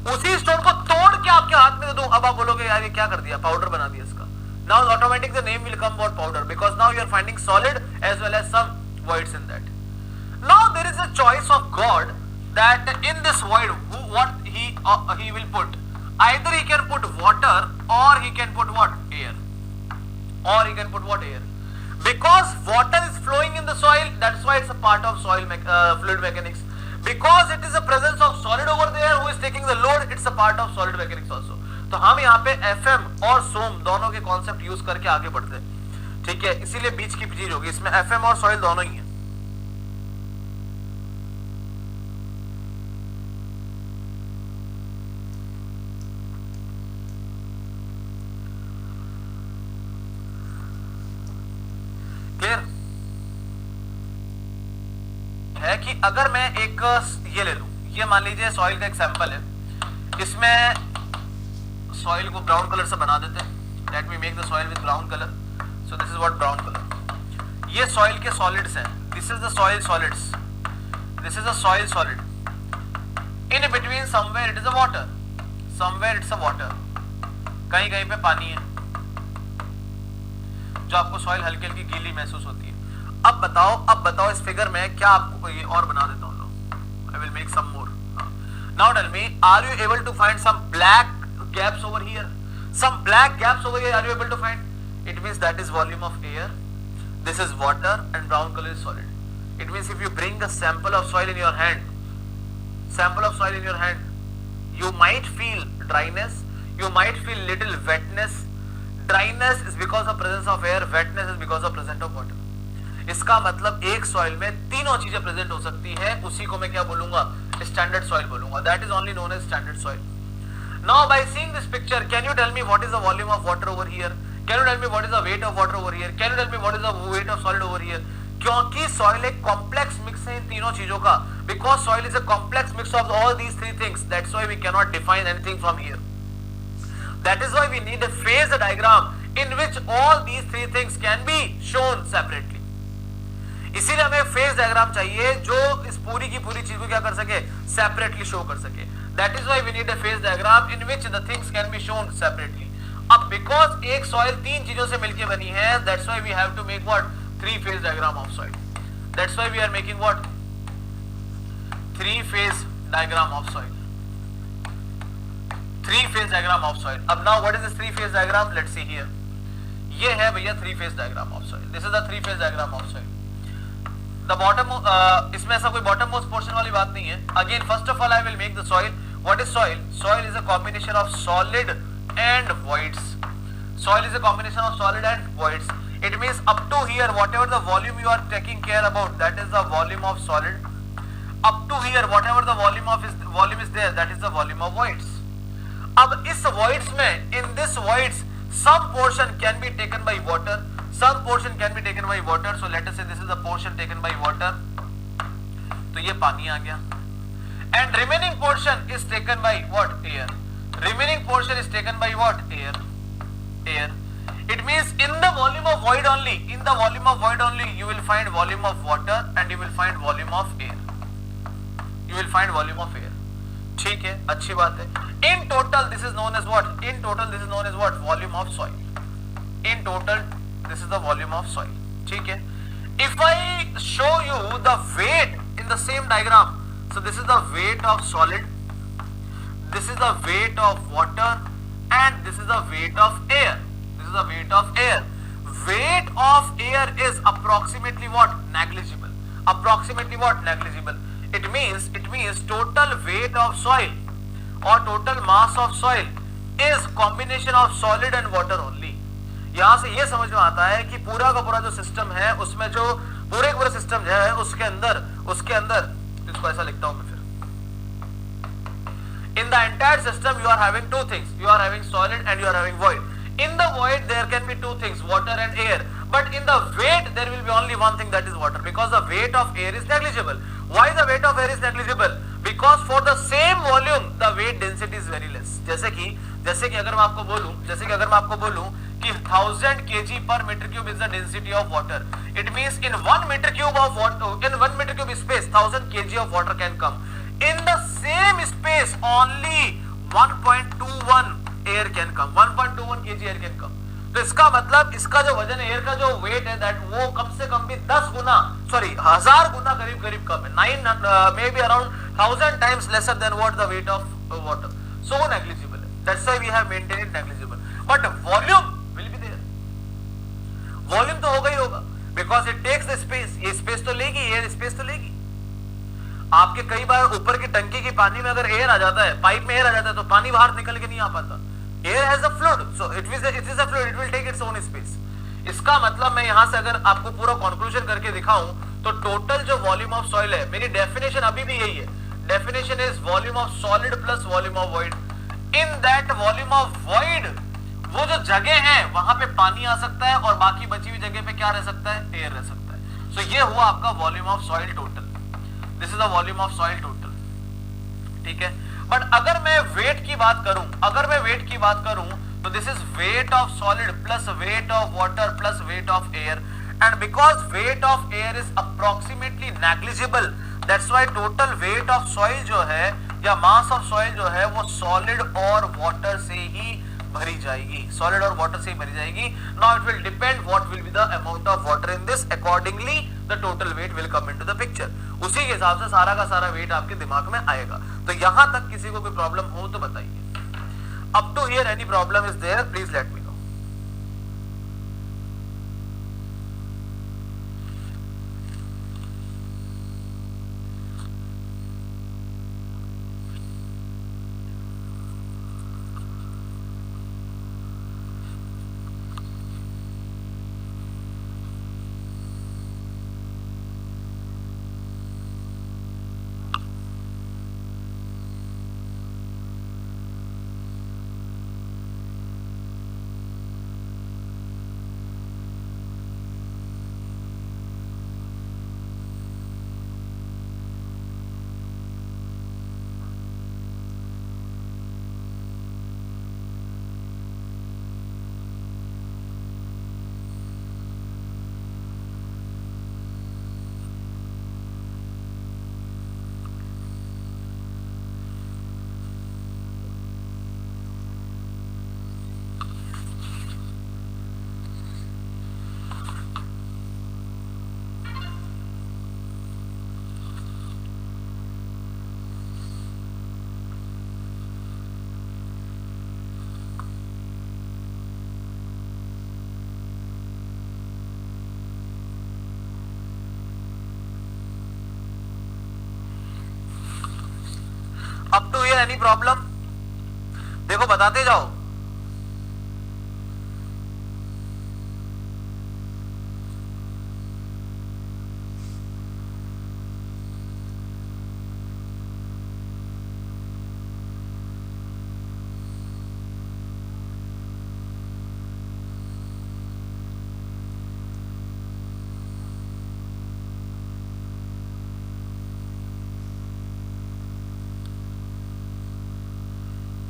उसी stone को तोड़ के आपके हाथ में दे दूं, अब आप बोलोगे यार ये क्या कर दिया? पाउडर बना दिया इसका. Now automatically the name will come about powder, because now you are finding solid as well as some voids in that. Now there is a choice of God that in this void what he will put. Either he can put water, or he can put what? Air. Or he can put what? Air. Because water is flowing in the soil, that's why it's a part of soil fluid mechanics. Because it is a presence of solid over there who is taking the load, it's a part of solid mechanics also. तो हम यहाँ पे FM और सोम दोनों के कॉन्सेप्ट यूज करके आगे बढ़ते हैं. ठीक है, इसीलिए बीच की चीज होगी. इसमें FM और सॉइल दोनों ही है. है कि अगर मैं एक ये ले लूं, ये मान लीजिए सॉइल का एक सैंपल है, इसमें सॉइल को ब्राउन कलर से बना देते हैं. Let me make the soil with brown colour. So this is what brown colour. ये सॉइल के सॉलिड्स हैं. This is the soil solids. This is a soil solid. In between somewhere it is a water. Somewhere it's a water. कहीं कहीं पे पानी है, जो आपको सॉइल हल्की हल्की गीली महसूस होती है. अब बताओ इस फिगर में क्या आपको, ये और बना देता हूं लोग. I will make some more. Now tell me, are you able to find some black gaps over here? Some black gaps over here, are you able to find? It means that is volume of air. This is water and brown color is solid. It means if you bring a sample of soil in your hand, you might feel dryness, you might feel little wetness. Dryness is because of presence of air, wetness is because of presence of water. इसका मतलब एक सॉइल में तीनों चीजें प्रेजेंट हो सकती है. उसी को मैं क्या बोलूंगा? स्टैंडर्ड सॉइल बोलूंगा. That is only known as standard soil. Now by seeing this picture, can you tell me what is the volume of water over here? Can you tell me what is the weight of water over here? Can you tell me what is the weight of solid over here? क्योंकि soil एक complex mix है इन तीनों चीजों का. Because soil is a complex mix of all these three things. That's why we cannot define anything from here. That is why we need a phase diagram in which all these three things can be shown separately. इसीलिए हमें फेज डायग्राम चाहिए जो इस पूरी की पूरी चीज को क्या कर सके? सेपरेटली शो कर सके. That is why we need a phase diagram in which the things can be shown separately. अब because एक soil तीन चीजों से मिलके बनी है, that's why we have to make what? Three phase diagram of soil. That's why we are making what? Three phase diagram of soil. Three phase diagram of soil. अब now what is this three phase diagram? Let's see here. ये है भैया three phase diagram of soil. This is the three phase diagram of soil. The bottom, इसमें ऐसा कोई bottom most portion वाली बात नहीं है. Again, first of all, I will make the soil. What is soil? Soil is a combination of solid and voids. Soil is a combination of solid and voids. It means up to here, whatever the volume you are taking care about, that is the volume of solid. Up to here, whatever the volume is there, that is the volume of voids. अब इस voids में, in this voids, some portion can be taken by water. Some portion can be taken by water. So let us say this is the portion taken by water. तो ये पानी आ गया. And remaining portion is taken by what? Air. Remaining portion is taken by what? Air. Air. It means in the volume of void only, you will find volume of water and you will find volume of air. You will find volume of air. ठीक है, अच्छी बात है. In total, this is known as what? In total, this is known as what? Volume of soil. In total, this is the volume of soil. ठीक है. If I show you the weight in the same diagram, so this is the weight of solid, this is the weight of water, and this is the weight of air. This is the weight of air. Weight of air is approximately what? Negligible. Approximately what? Negligible. It means total weight of soil or total mass of soil is combination of solid and water only. यहाँ से ये समझ में आता है कि पूरा का पूरा जो सिस्टम है उसमें जो पूरे का पूरा सिस्टम है उसके अंदर इसको ऐसा लिखता हूं मैं फिर. In the entire system you are having two things. You are having solid and you are having void. In the void there can be two things, water and air. But in the weight there will be only one thing, that is water, because the weight of air is negligible. Why the weight of air is negligible? Because for the same volume the weight density is very less. जैसे कि अगर मैं आपको बोलूं कि 1000 kg per meter cube is the density of water. It means in 1 meter cube of water, in 1 meter cube space, 1000 kg of water can come. In the same space, only 1.21 air can come. 1.21 kg air can come. तो इसका मतलब इसका जो वजन है, एयर का जो वेट है, दैट वो कम से कम भी 1000 गुना करीब कम है. 9 maybe around 1000 times lesser than what the weight of water. So negligible. That's why we have maintained it negligible. But volume will be there. Volume तो होगा ही होगा, because it takes the space. ये space तो लेगी, एयर स्पेस तो लेगी. आपके कई बार ऊपर की टंकी की पानी में अगर एयर आ जाता है, पाइप में एयर आ जाता है, तो पानी बाहर निकल के नहीं आ पाता. Air has a fluid, so it is a fluid, it will take its own space. इसका मतलब मैं यहां से अगर आपको पूरा कंक्लूजन करके दिखाऊं तो टोटल जो वॉल्यूम ऑफ सॉइल है, मेरी डेफिनेशन अभी भी यही है. Definition is volume of solid plus volume of void. In that volume of void वो जो जगह है वहां पे पानी आ सकता है और बाकी बची हुई जगह पे क्या रह सकता है? एयर रह सकता है. सो ये हुआ आपका volume of soil total. This is the volume of soil total, ठीक है। बट अगर मैं वेट की बात करूं, तो this is wait of solid plus weight of water plus weight of air, and because weight of air is approximately negligible, that's why total weight of soil जो है या मास ऑफ सॉइल जो है वो सॉलिड और वाटर से ही भरी जाएगी, सॉलिड और वाटर से ही भरी जाएगी। Now it will depend what will be the amount of water in this, accordingly the total weight will come into the picture. उसी के हिसाब से सारा का सारा वेट आपके दिमाग में आएगा। तो यहां तक किसी को कोई प्रॉब्लम हो तो बताइए। Up to here any problem is there, please let me know. Up to here any problem, देखो बताते जाओ।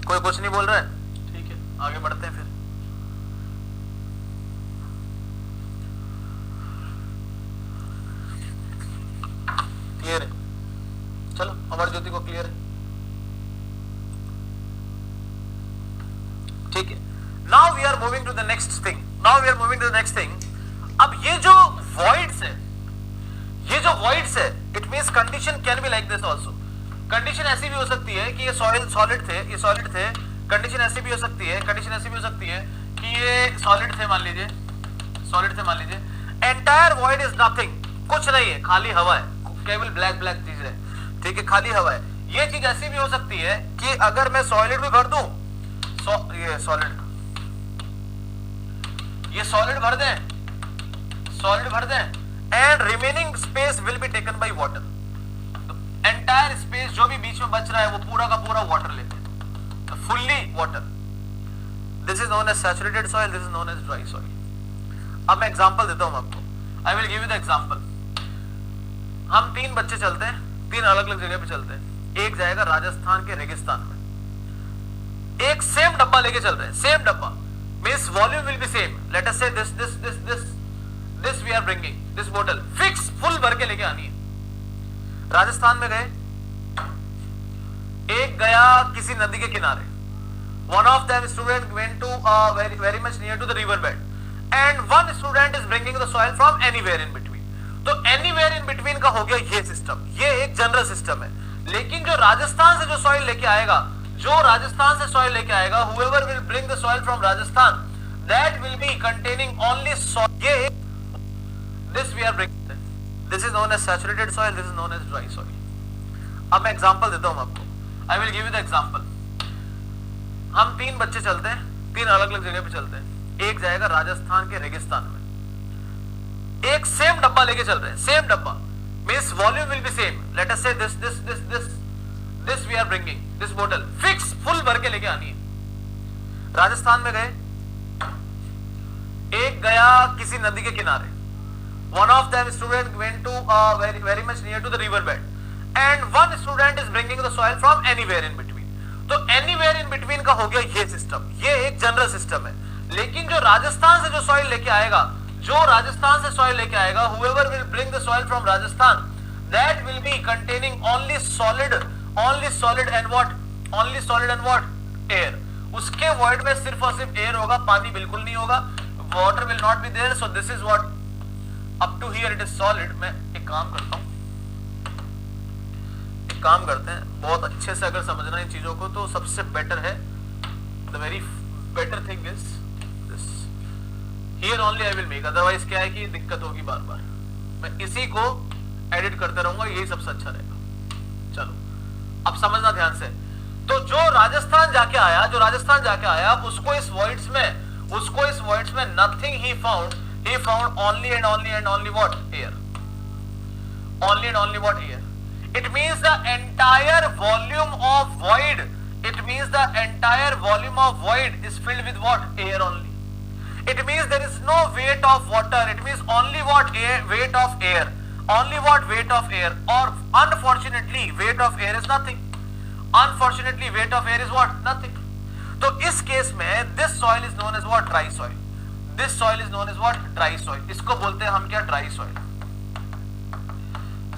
कोई कुछ नहीं बोल रहा है, ठीक है आगे बढ़ते हैं फिर। क्लियर है, चलो अमर ज्योति को क्लियर है, ठीक है। Now we are moving to the next thing. अब ये जो वॉइड्स है, it means condition can be like this also. Condition ऐसी भी हो सकती है कि ये सॉलिड थे, कंडीशन ऐसी भी हो सकती है कि ये सॉलिड थे मान लीजिए, एंटायर वॉइड इज नथिंग, कुछ नहीं है, खाली हवा है, केवल ब्लैक चीज है, ठीक है, खाली हवा है। ये चीज ऐसी भी हो सकती है कि अगर मैं सॉलिड भी भर दूं, ये सॉलिड भर दें and remaining space will be taken by water. Entire space जो भी बीच में बच रहा है वो पूरा का पूरा वाटर लेते हैं, fully water. This is known as saturated soil, this is known as dry soil. अब मैं एग्जांपल देता हूं आपको, I will give you the example. हम 3 बच्चे चलते हैं, 3 अलग अलग जगह पे चलते हैं। एक जाएगा राजस्थान के रेगिस्तान में, एक सेम डब्बा लेके चल रहे हैं, सेम डब्बा means volume will be same. Let us say this we are bringing this बोतल फिक्स फुल भर के लेके आनी है। राजस्थान में गए, एक गया किसी नदी के किनारे, one of them student went to very much near to the river bed and one student is bringing the soil from anywhere in between. तो एनीवेयर इन बिटवीन का हो गया ये सिस्टम, ये एक जनरल सिस्टम है। लेकिन जो राजस्थान से जो सॉइल लेके आएगा, whoever will bring the soil from Rajasthan, that will be containing only soil. This we are bringing. This is known as saturated soil, this is known as dry soil. अब मैं एग्जांपल देता हूं आपको, I will give you the example. हम 3 बच्चे चलते हैं, 3 अलग अलग जगह पे चलते हैं। एक जाएगा राजस्थान के रेगिस्तान में, एक सेम डब्बा लेके चल रहे हैं, सेम डब्बा means volume will be same. Let us say this we are bringing this बोतल फिक्स फुल भर के लेके आनी है। राजस्थान में गए, एक गया किसी नदी के किनारे, one of them student went to very much near to the river bed and one student is bringing the soil from anywhere in between. तो anywhere in between का हो गया ये सिस्टम, ये एक जनरल सिस्टम है. लेकिन जो राजस्थान से जो सॉइल लेके आएगा, जो राजस्थान से सॉइल लेके आएगा, whoever will bring the soil from Rajasthan, that will be containing only solid and what? Only solid and what? Air. उसके void में सिर्फ और सिर्फ air होगा, पानी बिल्कुल नहीं होगा. Water will not be there. So this is what up to here it is solid. मैं एक काम करता हूँ, एक काम करते हैं, बहुत अच्छे से अगर समझना इन चीजों को तो सबसे बेटर है, the very better thing is this. Here only I will make. Otherwise क्या है कि दिक्कत होगी बार बार. मैं इसी को एडिट करते रहूंगा, यही सबसे अच्छा रहेगा. चलो अब समझना ध्यान से. तो जो राजस्थान जाके आया, उसको इस voids में nothing he found only and only what? Air. Only and only what? Air. It means the entire volume of void. Is filled with what? Air only. It means there is no weight of water. It means only what? Weight of air. Only what? Weight of air. Or unfortunately, weight of air is nothing. Unfortunately, weight of air is what? Nothing. तो इस केस में this soil is known as what? Dry soil. This soil is known as what? Dry soil. इसको बोलते हैं हम क्या? Dry soil.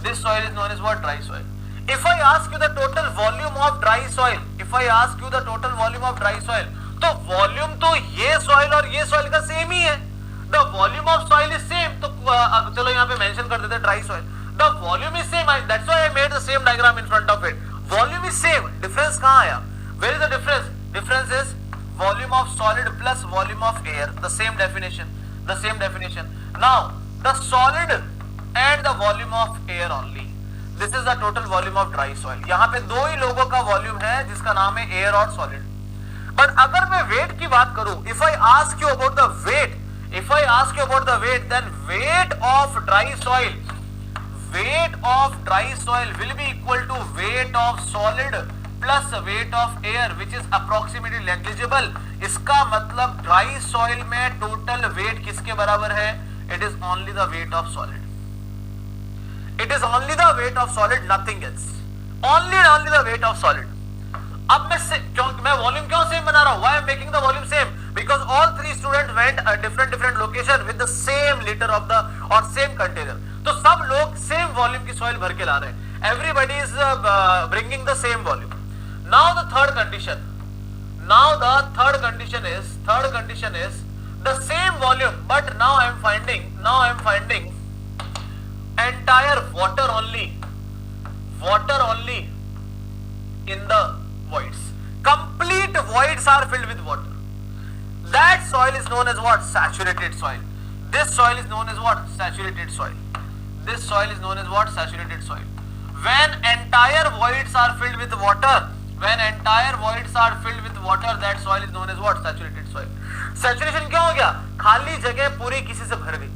This soil is known as what? Dry soil. If I ask you the total volume of dry soil, तो वॉल्यूम तो ये soil और ये soil का सेम ही है. The volume of soil is same. तो चलो यहाँ पे मेंशन कर देते हैं dry soil. The volume is same. That's why I made the same diagram in front of it. Volume is same. Difference कहाँ आया? Where is the difference? Difference is volume of solid plus volume of air. The same definition. Now the solid and the volume of air only. This is the total volume of dry soil. यहाँ पे दो ही लोगों का वॉल्यूम है जिसका नाम है एयर और सॉलिड. बट अगर मैं वेट की बात करूं, if I ask you about the weight, then weight of dry soil will be equal to weight of solid plus weight of air, which is approximately negligible. इसका मतलब dry soil में total weight किसके बराबर है? It is only the weight of solid. Nothing else. Only the weight of solid. अब मैं वॉल्यूम क्यों सेम बना रहा हूं? Why I am making the volume same? Because all three students went a different location with the same liter of the or same container. तो सब लोग same volume की soil भर के ला रहे हैं. Everybody is bringing the same volume. Now the third condition is the same volume, but now I am finding entire water only in the voids. Complete voids are filled with water. That soil is known as what? Saturated soil. This soil is known as what? Saturated soil. When entire voids are filled with water, that soil is known as what? Saturated soil. Saturation क्यों हो गया? खाली जगह पूरी किसी से भर गई.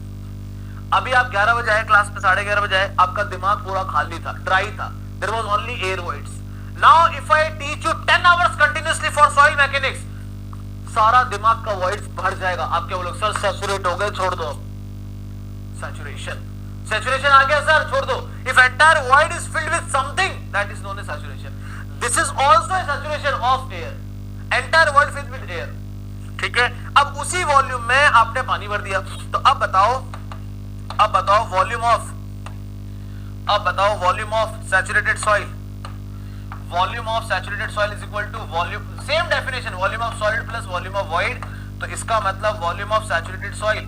अभी आप 11 बजे आए क्लास में, 11:30 बजे आए, आपका दिमाग पूरा खाली था, ड्राई था. There was only air voids. Now if I teach you 10 hours continuously for soil mechanics, सारा दिमाग का voids भर जाएगा. आप क्या बोलोगे? सर सैचुरेट हो गए, छोड़ दो. Saturation आ गया सर, छोड़ दो. If entire void is filled with something, that is known as saturation. This is also a saturation of air. Entire void filled with air. ठीक है. अब उसी वॉल्यूम में आपने पानी भर दिया. तो अब बताओ volume of saturated soil. Volume of saturated soil is equal to volume, same definition, volume of solid plus volume of void. तो इसका मतलब volume of saturated soil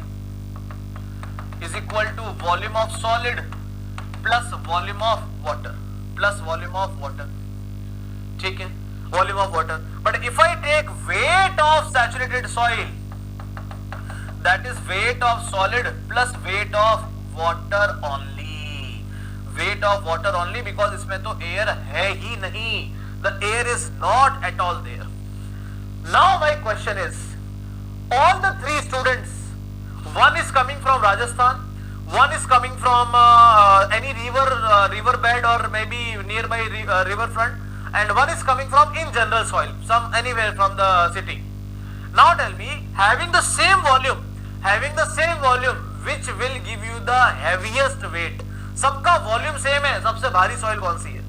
is equal to volume of solid plus volume of water. ठीक है, volume of water. But if I take weight of saturated soil, that is weight of solid plus weight of water only, because इसमें तो air है ही नहीं. The air is not at all there. Now my question is, all the three students, one is coming from Rajasthan, one is coming from any river bed or maybe nearby river front, and one is coming from in general soil, some anywhere from the city. Now tell me, having the same volume, which will give you the heaviest weight? सबका वॉल्यूम सेम है, सबसे भारी सॉइल कौन सी है?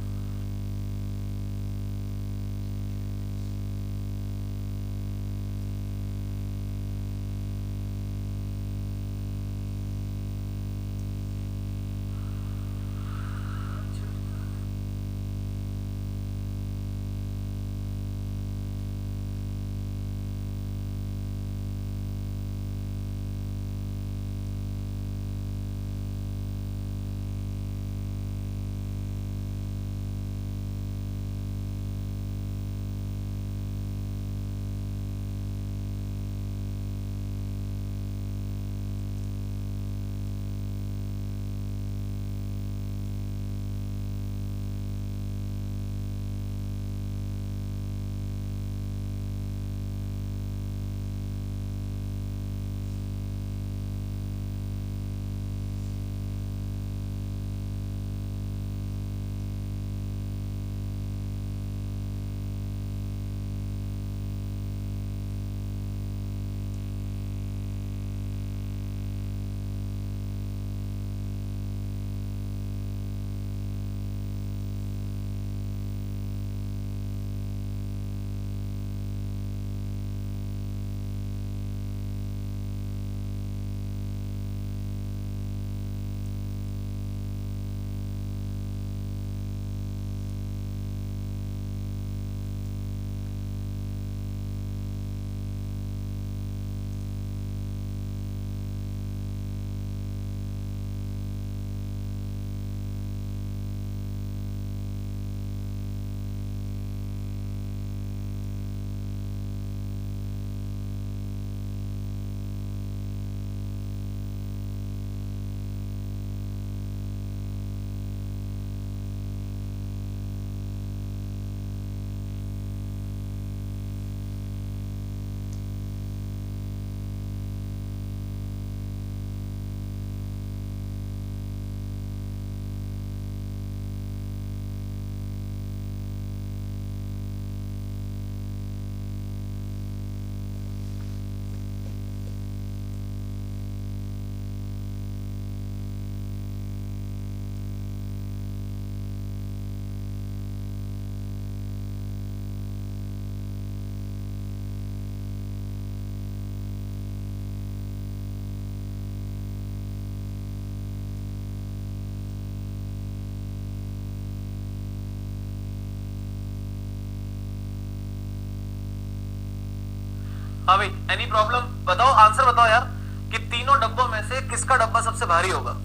हाँ भाई, एनी प्रॉब्लम? बताओ, आंसर बताओ यार कि तीनों डब्बों में से किसका डब्बा सबसे भारी होगा?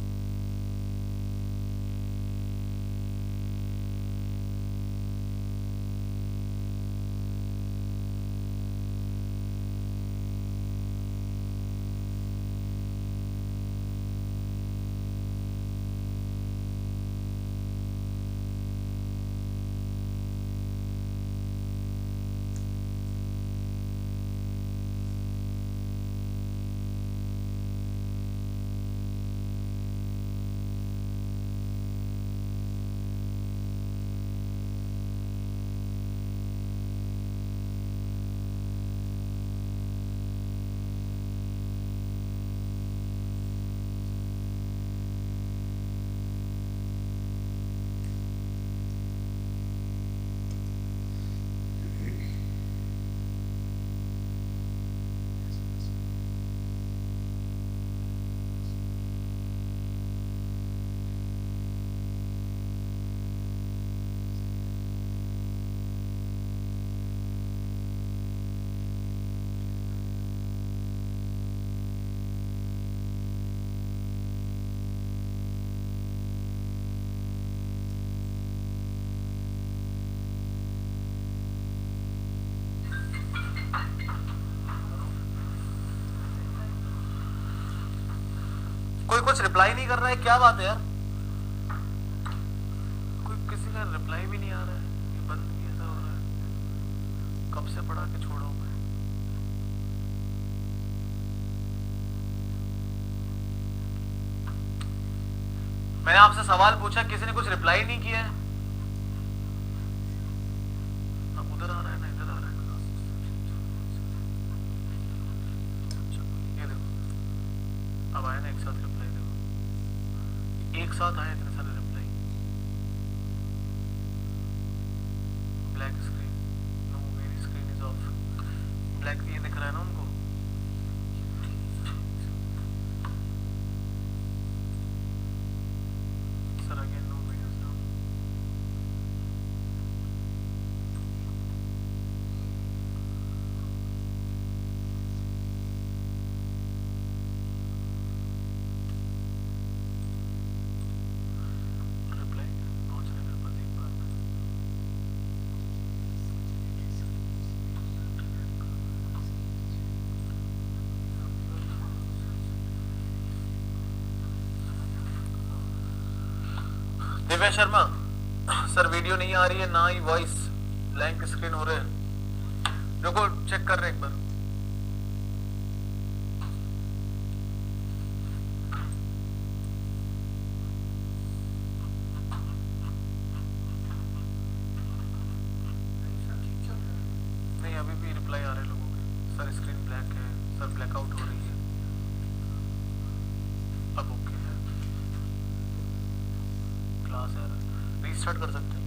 कोई कुछ रिप्लाई नहीं कर रहा है, क्या बात है यार? कोई किसी का रिप्लाई भी नहीं आ रहा है, ये बंद कैसा हो रहा है? कब से पढ़ा के छोड़ा हूं मैं? मैंने आपसे सवाल पूछा, किसी ने कुछ रिप्लाई नहीं किया है। अब उधर आ रहा है ना इधर आ रहा है? ये देखो, अब आया ना एक साथ रिप्लाई, देखो एक साथ आए इतने सारे रिप्लाई। ब्लैक स्क्रीन, नो मेरी स्क्रीन इज ऑफ। ब्लैक ये दिख रहा है ना उनको? Sir again no videos now. Reply पहुंच रहे मेरे पास एक बार में। दिव्या शर्मा, सर वीडियो नहीं आ रही है ना ही वॉइस, ब्लैंक स्क्रीन हो रहे हैं। रुको चेक कर रहे हैं एक बार। नहीं अभी भी रिप्लाई आ रहे हैं लोगों के। सर स्क्रीन ब्लैक है, सर ब्लैकआउट हो रही है। अब ओके है, क्लास है, रीस्टार्ट कर सकते हैं।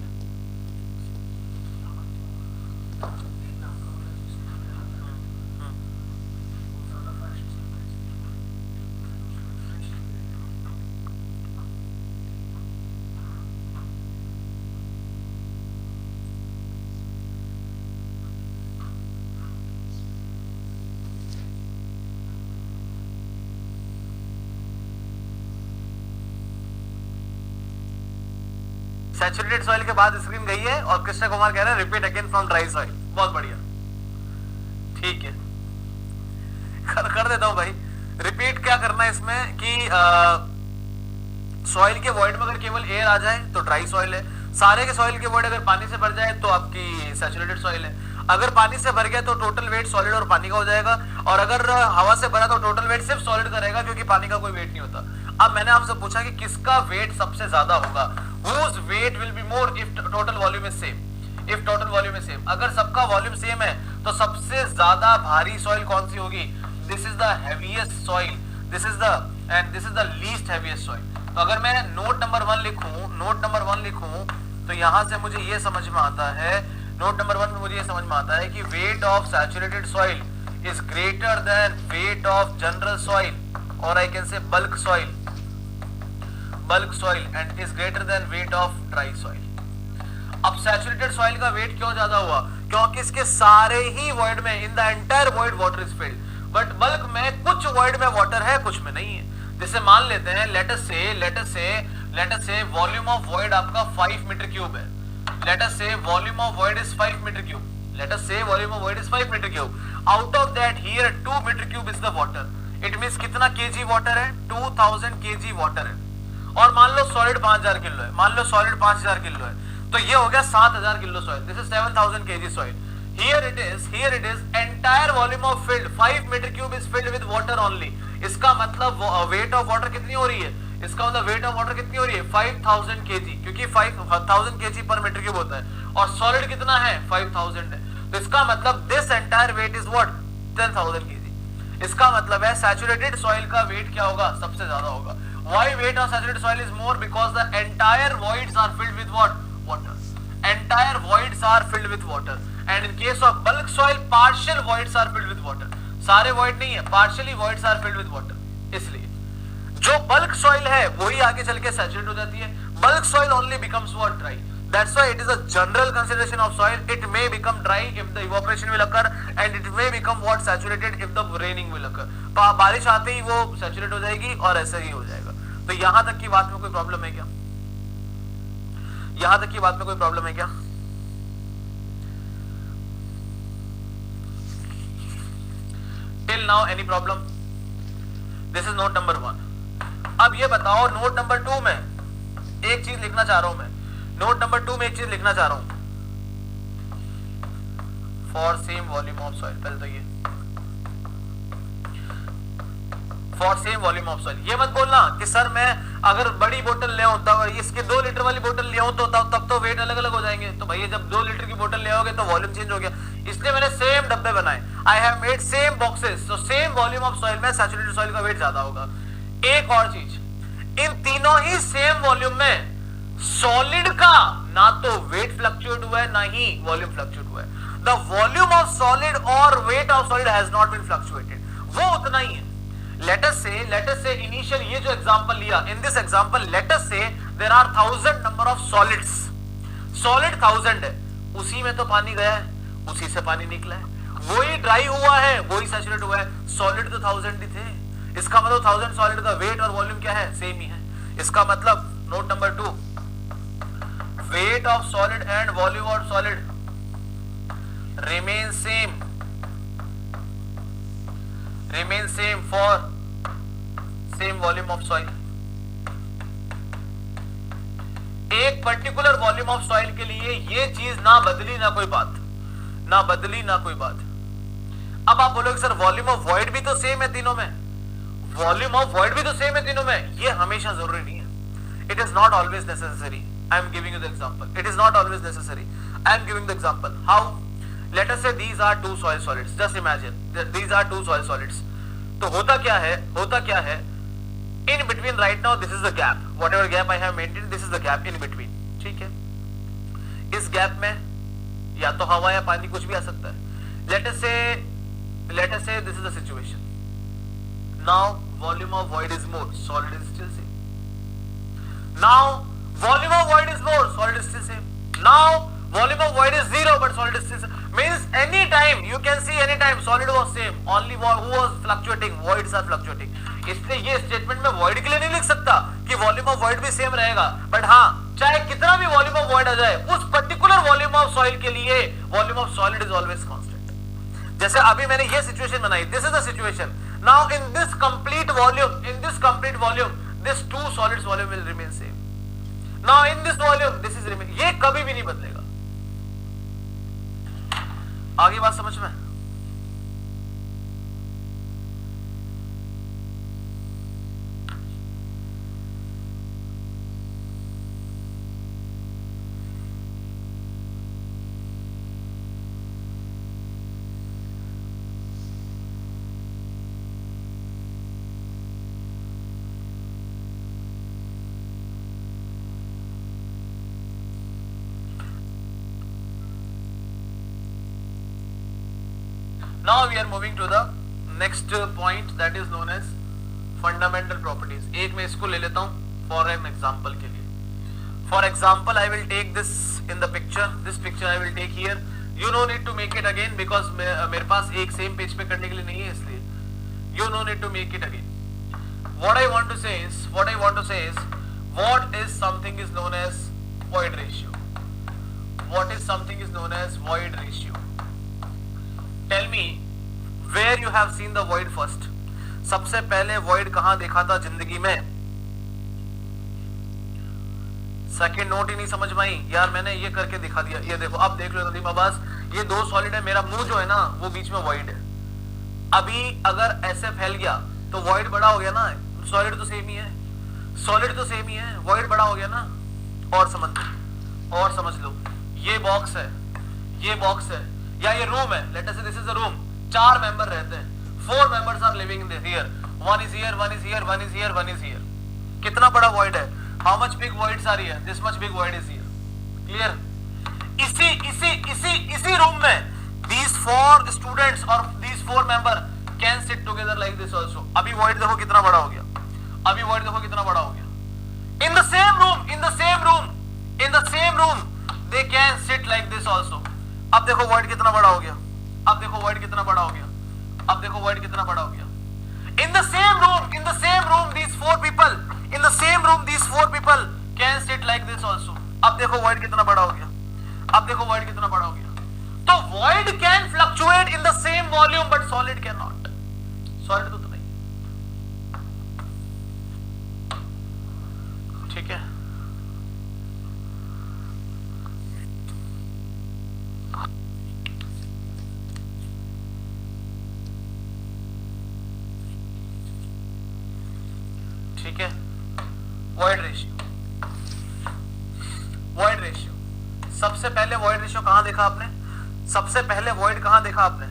सैचुरेटेड सॉइल के बाद स्क्रीन गई है और कृष्ण कुमार कह रहे हैं repeat again from dry soil. बहुत बढ़िया, ठीक है, कर देता हूं भाई। रिपीट क्या करना है इसमें कि सॉइल के वॉइड में अगर केवल एयर आ जाए तो ड्राई सॉइल है। सारे के सॉइल के वॉइड अगर पानी से भर जाए तो आपकी सैचुरेटेड सॉइल है। अगर पानी से भर गया तो टोटल वेट सॉलिड और पानी का हो जाएगा, और अगर हवा से भरा तो टोटल वेट सिर्फ सॉलिड का रहेगा, क्योंकि पानी का कोई वेट नहीं होता। अब मैंने आपसे पूछा कि किसका वेट सबसे ज्यादा होगा, whose weight will be more if total volume is same, if total volume is same। अगर सबका वॉल्यूम सेम है तो सबसे ज्यादा भारी सॉइल कौन सी होगी? This is the heaviest soil, this is the least heaviest soil. तो अगर मैं नोट नंबर 1 लिखूं तो यहां से मुझे ये समझ में आता है, नोट नंबर 1 में मुझे ये समझ में आता है कि weight of saturated soil is greater than weight of general soil, और I can say bulk soil and is greater than weight of dry soil. अब सैचुरेटेड सॉइल का वेट क्यों ज्यादा हुआ? क्योंकि इसके सारे ही वॉइड में, in the entire void water is filled, but bulk में कुछ वॉइड में वाटर है, कुछ में नहीं है। जैसे मान लेते हैं late us say volume of void आपका 5 मीटर क्यूब है, let us say volume of void is 5 metre cube, let us say volume of void is 5 meter cube, out of that here 2 meter cube is the water, it means कितना kg water है, 2000 kg water है, और मान लो सॉलिड 5000 किलो है, मान लो सॉलिड 5000 किलो है, तो ये हो गया 7000 kilo soil, this is 7000 kg soil, here it is entire volume of filled 5 meter cube is filled with water only, इसका मतलब weight of water कितनी हो रही है, इसका मतलब वेट ऑफ वाटर कितनी हो रही है 5000 kg, क्योंकि 5000 kg पर मीटर क्यूब होता है और सॉलिड कितना है 5000 है, तो इसका मतलब this entire weight is what 10000 kg। इसका मतलब है सैचुरेटेड सॉइल का वेट क्या होगा, सबसे ज्यादा होगा। Why weight of saturated soil is more, because the entire voids are filled with what water, entire voids are filled with water, and in case of bulk soil partial voids are filled with water, सारे वॉइड नहीं है, partially voids are filled with water. इसलिए जो बल्क सॉइल है वही आगे चल के सैचुरेट हो जाती है, bulk soil only becomes what dry, that's why it is a general consideration of soil, it may become dry if the evaporation will occur and it may become what saturated if the raining will occur, बारिश आते ही वो सैचुरेट हो जाएगी और ऐसा ही हो जाएगा। तो यहां तक की बात में कोई प्रॉब्लम है क्या, यहां तक की बात में कोई प्रॉब्लम है क्या? Till now any problem? This is note number 1। अब ये बताओ नोट नंबर 2 में एक चीज लिखना चाह रहा हूं मैं, नोट नंबर 2 में एक चीज लिखना चाह रहा हूं, for same volume of soil, पहले तो ये for same volume of soil, ये मत बोलना कि सर मैं अगर बड़ी बोतल ले आऊं तब इसके 2 लीटर वाली बोतल ले आऊं तो तब तो वेट अलग अलग हो जाएंगे, तो भैया जब 2 लीटर की बोतल ले आओगे तो वॉल्यूम चेंज हो गया, इसलिए मैंने सेम डब्बे बनाए, I have made same boxes, तो सेम वॉल्यूम ऑफ सॉइल में सैचुरेटेड सॉइल का वेट ज्यादा होगा। एक और चीज, इन तीनों ही सेम वॉल्यूम में सॉलिड का ना तो वेट फ्लक्चुएट हुआ है ना ही वॉल्यूम फ्लक्चुएट हुआ है, द वॉल्यूम ऑफ सॉलिड और weight of solid has not been fluctuated, वो उतना ही है। लेट अस से इनिशियल ये जो एग्जांपल लिया, in this example let us say there are 1000 number of solids, solid 1000 है, उसी में तो पानी गया है, उसी से पानी निकला है, वही ड्राई हुआ है, वही सैचुरेट हुआ है, सॉलिड तो 1000 ही थे, इसका मतलब 1000 सॉलिड का वेट और वॉल्यूम क्या है, सेम ही है। इसका मतलब note number 2, wait of solid and volume of solid remain same for same volume of soil। एक पर्टिकुलर वॉल्यूम ऑफ सॉइल के लिए ये चीज ना बदली ना कोई बात, ना बदली ना कोई बात। अब आप बोलोगे सर वॉल्यूम ऑफ वॉइड भी तो सेम है तीनों में, वॉल्यूम ऑफ वॉइड भी तो सेम है तीनों में, ये हमेशा जरूरी नहीं है, it is not always necessary, I am giving you the example, it is not always necessary, I am giving the example. How? Late us से these are 2 soil solids, just imagine these are 2 soil solids, तो होता क्या है in between right now, this is the gap, whatever gap I have maintained, this is the gap in between, ठीक है? इस गैप में या तो हवा या पानी कुछ भी आ सकता है। let us say this is the situation, now volume of void is more, solid is still same, now volume of void is more, solid is still same, now volume of void is 0 but solid is still same, means any time you can see any time solid was same, only who was fluctuating, voids are fluctuating। इसलिए ये स्टेटमेंट में void के लिए नहीं लिख सकता कि वॉल्यूम ऑफ void भी सेम रहेगा, बट हाँ चाहे कितना भी वॉल्यूम ऑफ void आ जाए उस पर्टिकुलर वॉल्यूम ऑफ सॉइल के लिए volume of solid is always constant. जैसे अभी मैंने ये सिचुएशन बनाई, this is the situation, now in this complete volume this 2 solids volume will remain same, now in this volume this is remain, ये कभी भी नहीं बदलेगा। आगे बात समझ में? Now we are moving to the next point that is known as fundamental properties। एक मैं इसको ले लेता हूं for an example के लिए। For example, I will take this in the picture, this picture I will take here, you no need to make it again because मेरे पास एक सेम पेज पे करने के लिए नहीं है, इसलिए you no need to make it again. What I want to say is, what is something is known as void ratio. What is something is known as void ratio. Tell me where you have seen the void first. सबसे पहले void कहाँ देखा था जिंदगी में? सेकेंड नोट ही नहीं समझ में आई यार, मैंने ये करके दिखा दिया. ये देखो, अब देख लो नदीम अब्बास, ये दो सॉलिड है, मेरा मुंह जो है ना वो बीच में void है. अभी अगर ऐसे फैल गया तो void बड़ा हो गया ना, सॉलिड तो सेम ही है, सॉलिड तो सेम ही है, void बड़ा हो गया ना. और समझ लो, ये बॉक्स है, ये बॉक्स है, या ये रूम है. Let us say this is a room. 4 member रहते हैं, 4 members are living in this here. One is here, one is here, one is here, one is here. कितना बड़ा void है? How much big voids are here? This much big void is here. Clear? इसी रूम में these 4 students और these 4 member can sit together like this also. अभी void देखो कितना बड़ा हो गया, अभी void देखो कितना बड़ा हो गया. In the same room they can sit like this also. अब देखो void कितना बड़ा हो गया, अब देखो void कितना बड़ा हो गया, अब देखो void कितना बड़ा हो गया. In the same room these 4 people, in the same room these 4 people can sit like this also. अब देखो void कितना बड़ा हो गया, अब देखो void कितना बड़ा हो गया. तो void can fluctuate in the same volume but solid cannot. solid तो नहीं, ठीक है. ठीक है. void ratio सबसे पहले void ratio कहां देखा आपने? सबसे पहले void कहां देखा आपने?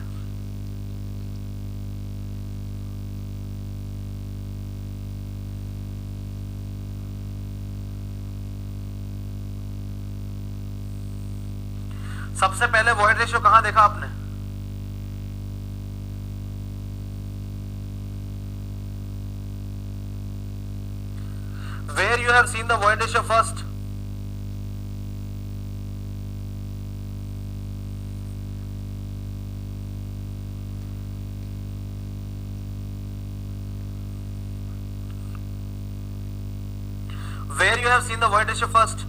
सबसे पहले void ratio कहां देखा आपने? Where you have seen the void ratio first? Where you have seen the void ratio first?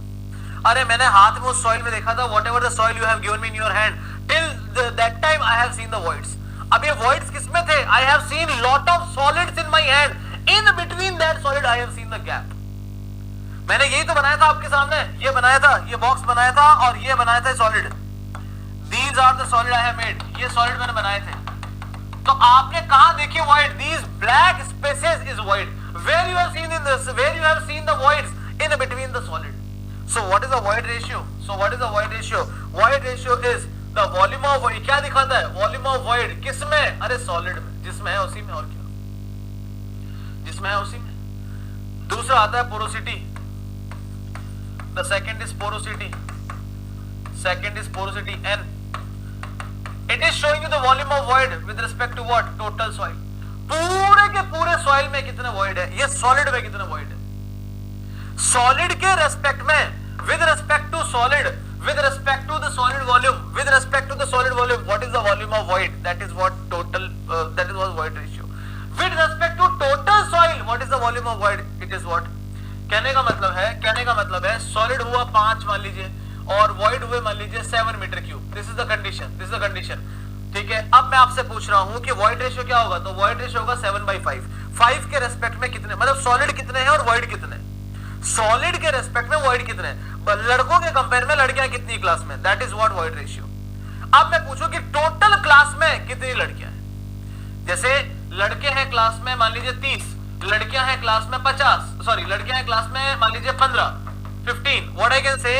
अरे मैंने हाथ में उस सॉइल में देखा था. whatever the soil you have given me in your hand, till that time I have seen the voids. अब ये voids किसमें थे? I have seen lot of solids in my hand. In between that solid I have seen the gap. मैंने यही तो बनाया था आपके सामने, ये बनाया था, ये बॉक्स बनाया था और ये बनाया था solid. These are the solid I have made. ये सॉलिड मैंने बनाए थे. तो आपने कहां देखे void? These black spaces is void. Where you have seen in this? Where you have seen the voids? In between the solid. So what is the void ratio? Void ratio is the volume of void. क्या दिखाता है? Volume of void किसमें? अरे solid में, जिसमें है उसी में. और क्या? जिसमें है उसी में. दूसरा आता है porosity. The second is porosity. N. It is showing you the volume of void with respect to what? Total soil. पूरे के पूरे soil में कितने void है? ये solid में कितने void है? Solid के respect में, with respect to solid, with respect to the solid volume, with respect to the solid volume, what is the volume of void? That is what total, that is what void ratio. With respect to total soil, what is the volume of void? It is what? कहने का मतलब है solid हुआ 5 मान लीजिए और void हुए मान लीजिए 7 metre cube. This is the condition. ठीक है. अब मैं आपसे पूछ रहा हूं कि void ratio क्या होगा? तो void ratio होगा 7/5. 5 के रेस्पेक्ट में कितने, मतलब solid कितने हैं और void कितने? solid के रेस्पेक्ट में void कितने? लड़कों के कंपेयर में लड़कियां कितनी क्लास में? That is what void ratio. अब मैं पूछूं कि टोटल क्लास में कितनी लड़कियां हैं? जैसे लड़के हैं क्लास में मान लीजिए 30, लड़कियां हैं क्लास में 50, सॉरी लड़कियां हैं क्लास में मान लीजिए 15 व्हाट आई कैन से,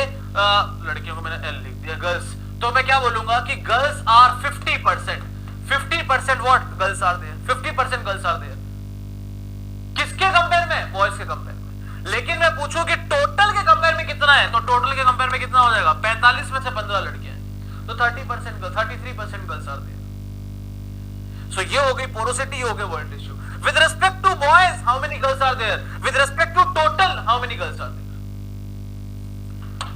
लड़कियों को मैंने एल लिख दिया, गर्ल्स. तो मैं क्या बोलूंगा कि girls are 50% what? Girls are there. 50% girls are there. किसके कंपेयर में? बॉयज के कंपेयर में. लेकिन मैं पूछूं कि टोटल के कंपेयर में कितना है, तो टोटल के कंपेयर में कितना हो जाएगा? 45 में से 15 लड़कियां हैं, तो 30% गर्ल्स, 33% गर्ल्स आर देयर. सो ये हो गई पोरोसिटी, ये हो गई void ratio. With respect to boys, how many girls are there? With respect to total, how many girls are there?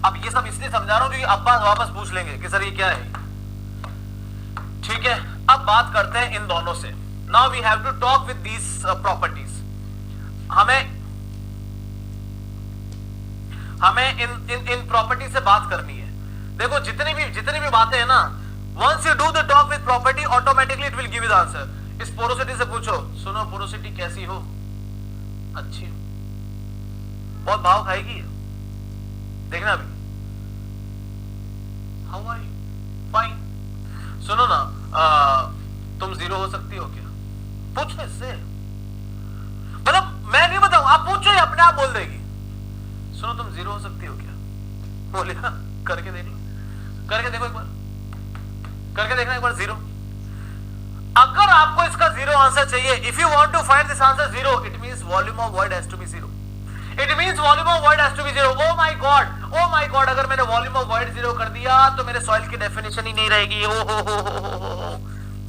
अब ये सब इसलिए समझा रहा हूं क्योंकि अब्बास वापस पूछ लेंगे कि सर ये क्या है. ठीक है, अब बात करते हैं इन दोनों से। Now we have to talk with these properties. हमें इन प्रॉपर्टी से बात करनी है। देखो जितनी भी बातें हैं ना, once you do the talk with property automatically it will give you the answer. इस पोरोसिटी से पूछो, सुनो पोरोसिटी कैसी हो? अच्छी हो। बहुत भाव खाएगी, देखना अभी। How are you? फाइन। सुनो ना, तुम जीरो हो सकती हो क्या? पूछो इससे, मतलब मैं नहीं बताऊं, आप पूछो, ये अपने आप बोल देगी। सुनो तुम जीरो हो सकती हो क्या? बोले हाँ, करके देख लो, करके देखो एक बार, करके देखना एक बार जीरो। अगर आपको इसका जीरो आंसर चाहिए, if you want to find this answer zero, it means volume of void has to be zero. It means volume of void has to be zero. Oh my god, अगर मैंने वॉल्यूम ऑफ वॉइड जीरो कर दिया तो मेरे सॉइल की डेफिनेशन ही नहीं रहेगी। ओ हो।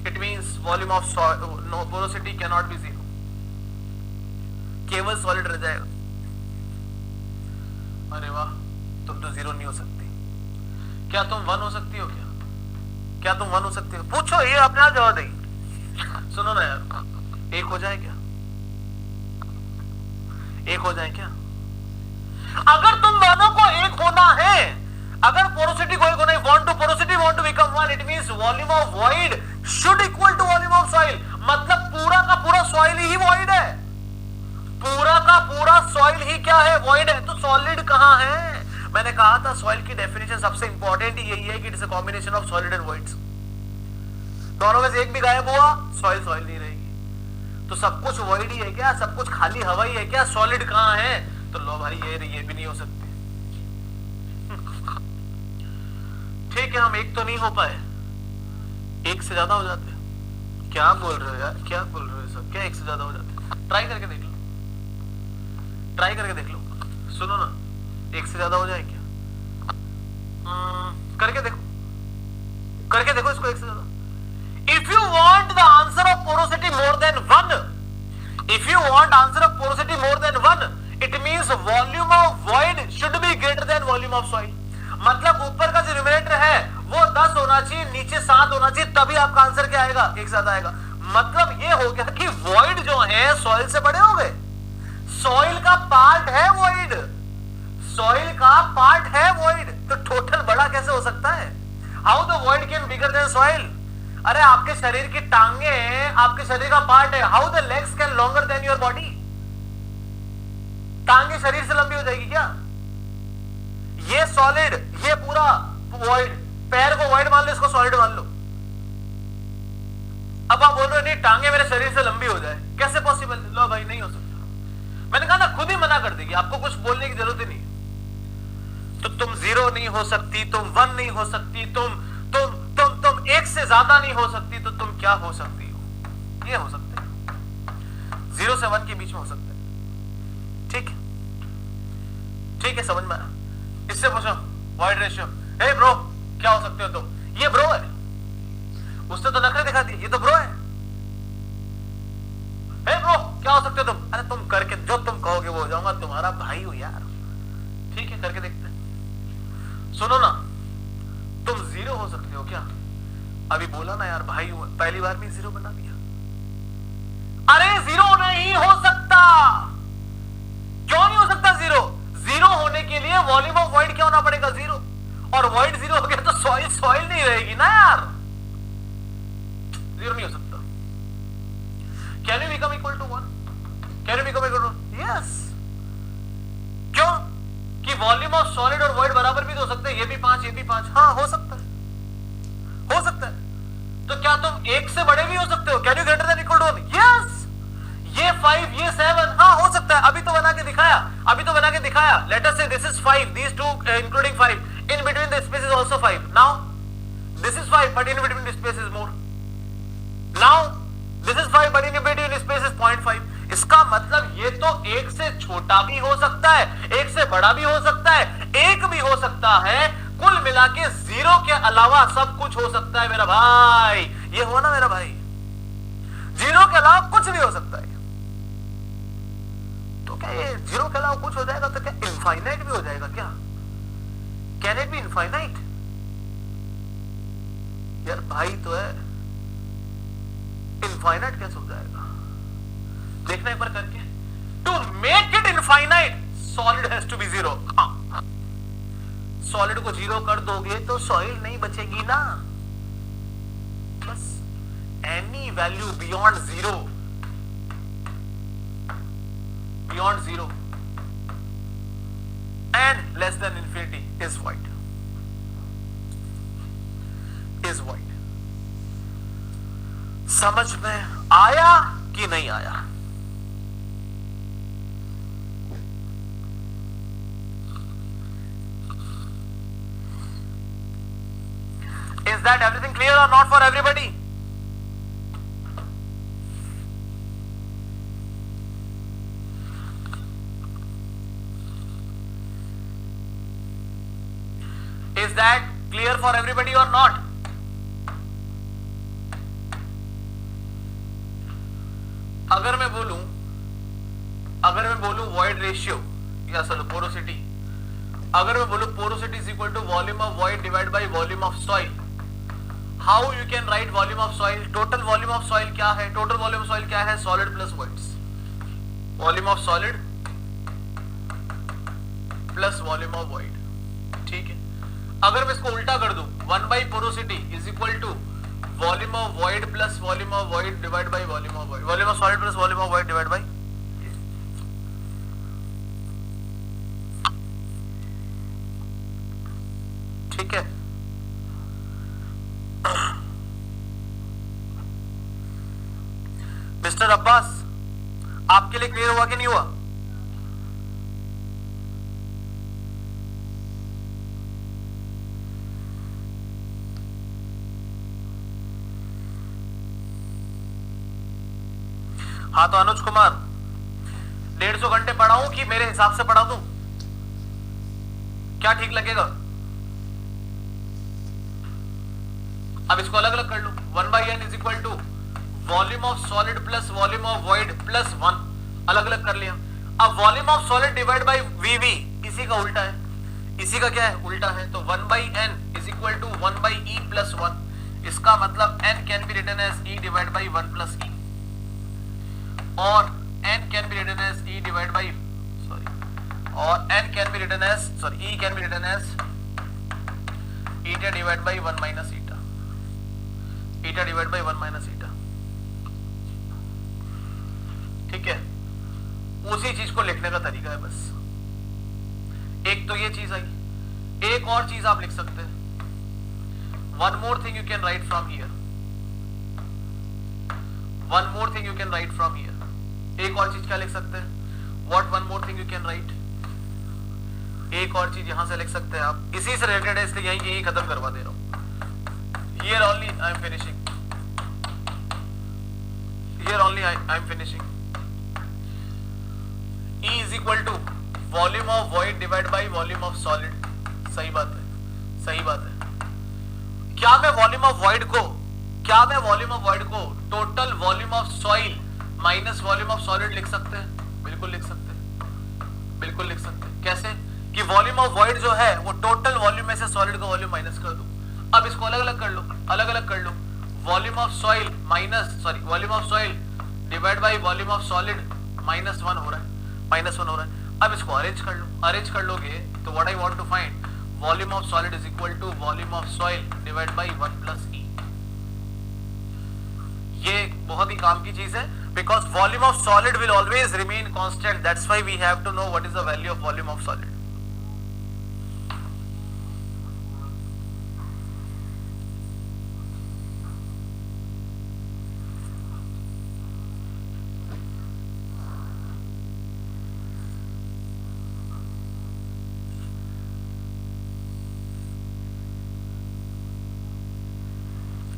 It means volume of porosity can not be zero, केवल सॉलिड रह जाएगा। अरे वाह, तुम तो जीरो नहीं हो सकती। क्या तुम वन हो सकती हो क्या? क्या तुम वन हो सकती हो? पूछो, ये अपने आप जवाब देगी। सुनो ना यार, एक हो जाए क्या? एक हो जाए क्या? अगर तुम दोनों को एक होना है, अगर पोरोसिटी को एक होना है, want to porosity want to become one, it means volume of void should equal to volume of soil. मतलब पूरा का पूरा सॉइल ही वॉइड है, पूरा का पूरा सॉइल ही क्या है? वॉइड है। तो सॉलिड कहां है? मैंने कहा था सॉइल की डेफिनेशन सबसे इंपॉर्टेंट यही है कि it is a combination of solid and voids. दोनों में से एक भी गायब हुआ, सॉइल नहीं रहेगी। तो सब कुछ वॉइड ही है क्या? सब कुछ खाली हवा ही है क्या? सॉलिड कहां है? तो लो भाई, ये भी नहीं हो सकते। ठीक है, हम एक तो नहीं हो पाए, एक से ज्यादा हो जाते हैं। क्या बोल रहे हो यार, क्या बोल रहे हो सब? क्या एक से ज्यादा हो जाते हैं? ट्राई करके देख लो, ट्राई करके देख लो। सुनो ना, एक से ज्यादा हो जाए क्या? करके देखो, करके देखो इसको, एक से ज्यादा। If you want the answer of porosity more than one, if you want answer of porosity more than one, it means volume of void should be greater than volume of soil. मतलब ऊपर का जो न्यूमरेटर है वो 10 होना चाहिए, नीचे 7 होना चाहिए, तभी आपका आंसर क्या आएगा? एक साथ आएगा। मतलब ये हो गया कि void जो है सॉइल से बड़े हो गए। सॉइल का पार्ट है void, सॉइल का पार्ट है void, तो टोटल बड़ा कैसे हो सकता है? How the void can bigger than soil? अरे आपके शरीर की टांगे आपके शरीर का पार्ट है। How the legs can longer than your body? टांगे शरीर से लंबी हो जाएगी क्या? ये सॉलिड, ये पूरा वॉइड। पैर को वॉइड मान लो, इसको सॉलिड मान लो। अब आप बोल रहे हो नहीं, टांगे मेरे शरीर से लंबी हो जाए, कैसे पॉसिबल? लो भाई, नहीं हो सकता। मैंने कहा ना, खुद ही मना कर देगी, आपको कुछ बोलने की जरूरत ही नहीं। तो तुम जीरो नहीं हो सकती, तुम वन नहीं हो सकती, तुम एक से ज्यादा नहीं हो सकती, तो तुम क्या हो सकती हो? ये हो सकते हैं, 0 से 1 के बीच में हो सकते हैं। ठीक है, ठीक है, समझ में आया? इससे पूछो वॉइड रेशियो, हे ब्रो क्या हो सकते हो तुम? ये ब्रो है, उसने तो नखरे दिखा दिए, ये तो ब्रो है। हे ब्रो क्या हो सकते हो तुम? अरे तुम करके जो तुम कहोगे वो हो जाऊंगा, तुम्हारा भाई हो यार। ठीक है, करके देखते हैं। सुनो ना, तुम 0 हो सकते हो क्या? अभी बोला ना यार, भाई पहली बार में 0 बना दिया। अरे 0 नहीं हो सकता। क्यों नहीं हो सकता 0? 0 होने के लिए वॉल्यूम ऑफ वॉइड क्या होना पड़ेगा? 0। और वॉइड 0 हो गया तो सॉइल नहीं रहेगी ना यार। 0 नहीं हो सकता। Can you become equal to 1? Can you become equal to? Yes. क्यों? कि वॉल्यूम ऑफ सॉलिड और वॉइड बराबर भी तो हो सकते हैं। ये भी 5, ये भी 5। हाँ, हो सकता है, हो सकता है। तो क्या तुम 1 से बड़े भी हो सकते हो? Can you greater than equal to 1? Yes. ये 5, ये 7, हाँ हो सकता है। अभी तो बना के दिखाया, अभी तो बना के दिखाया। Late us say this is 5, these two including 5, in between the space is also 5. now this is 5 but in between the space is more. now this is 5 but in between the space is 0.5. इसका मतलब ये तो 1 से छोटा भी हो सकता है, 1 से बड़ा भी हो सकता है, 1 भी हो सकता है। कुल मिला के 0 के अलावा सब कुछ हो सकता है मेरा भाई। ये हुआ ना मेरा भाई, 0 के अलावा कुछ भी हो सकता है। तो क्या ये 0 के अलावा कुछ हो जाएगा तो क्या इनफाइनाइट भी हो जाएगा क्या? Can it be infinite? यार भाई तो है, इनफाइनाइट कैसे हो जाएगा, देखना एक बार करके। To make it infinite solid has to be zero. Solid को जीरो कर दोगे तो सॉइल नहीं बचेगी ना, बस any value beyond zero, beyond zero and less than infinity is void, is void। समझ में आया कि नहीं आया? Is that everything clear or not for everybody? Is that clear for everybody or not? अगर मैं बोलूं void ratio या चलो porosity, अगर मैं बोलूं porosity is equal to volume of void divided by volume of soil, how you can write volume of soil? Total volume of soil क्या है? Total volume of soil क्या है? Solid plus voids, volume of solid plus volume of void, ठीक है। अगर मैं इसको उल्टा कर दूं, 1 by porosity is equal to volume of void plus volume of void divided by volume of void, volume of solid plus volume of void divided by, ठीक है। मिस्टर अब्बास, आपके लिए क्लियर हुआ कि नहीं हुआ? हाँ तो अनुज कुमार, 150 घंटे पढ़ाऊं कि मेरे हिसाब से पढ़ा दूं, क्या ठीक लगेगा? अब इसको अलग अलग कर लो, 1/n is equal to volume of solid plus volume of void plus 1, अलग अलग कर लिया। अब volume of solid divide by V V, इसी का उल्टा है, इसी का क्या है? उल्टा है। तो 1/n is equal to 1/e plus 1, इसका मतलब n can be written as e divide by 1 plus e, और n can be written as e divide by और n can be written as e can be written as eta divide by 1 minus eta, eta divide by 1 minus eta, ठीक है। उसी चीज को लिखने का तरीका है बस। एक तो ये चीज आई, एक और चीज आप लिख सकते हैं, one more thing you can write from here, one more thing you can write from here. एक और चीज क्या लिख सकते हैं? What one more thing you can write, एक और चीज यहां से लिख सकते हैं आप, इसी से रिलेटेड है इसलिए यही खत्म करवा दे रहा हूं। Here only I am finishing, here only I am finishing. E is equal to volume of void divide by volume of solid, सही बात है, सही बात है। क्या मैं वॉल्यूम ऑफ वॉइड को total volume of soil minus volume of solid लिख सकते हैं? बिल्कुल लिख सकते हैं, बिल्कुल लिख सकते हैं। कैसे? कि वॉल्यूम ऑफ वॉइड जो है वो टोटल वॉल्यूम में से सॉलिड का वॉल्यूम माइनस कर दो। अब इसको अलग अलग कर लो, अलग अलग कर लो, volume of soil volume of soil divide by volume of solid -1 हो रहा है, -1 हो रहा है। अब इसको अरेंज कर लो, अरेंज कर लोगे तो what I want to find, volume of solid is equal to volume of soil divide by 1 plus e। ये बहुत ही काम की चीज है, because volume of solid will always remain constant, that's why we have to know what is the value of volume of solid.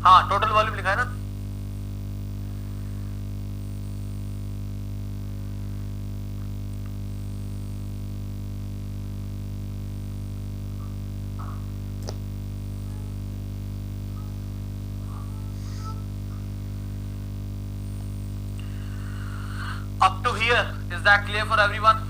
हाँ, टोटल वॉल्यूम लिखा है ना। Up to here, is that clear for everyone?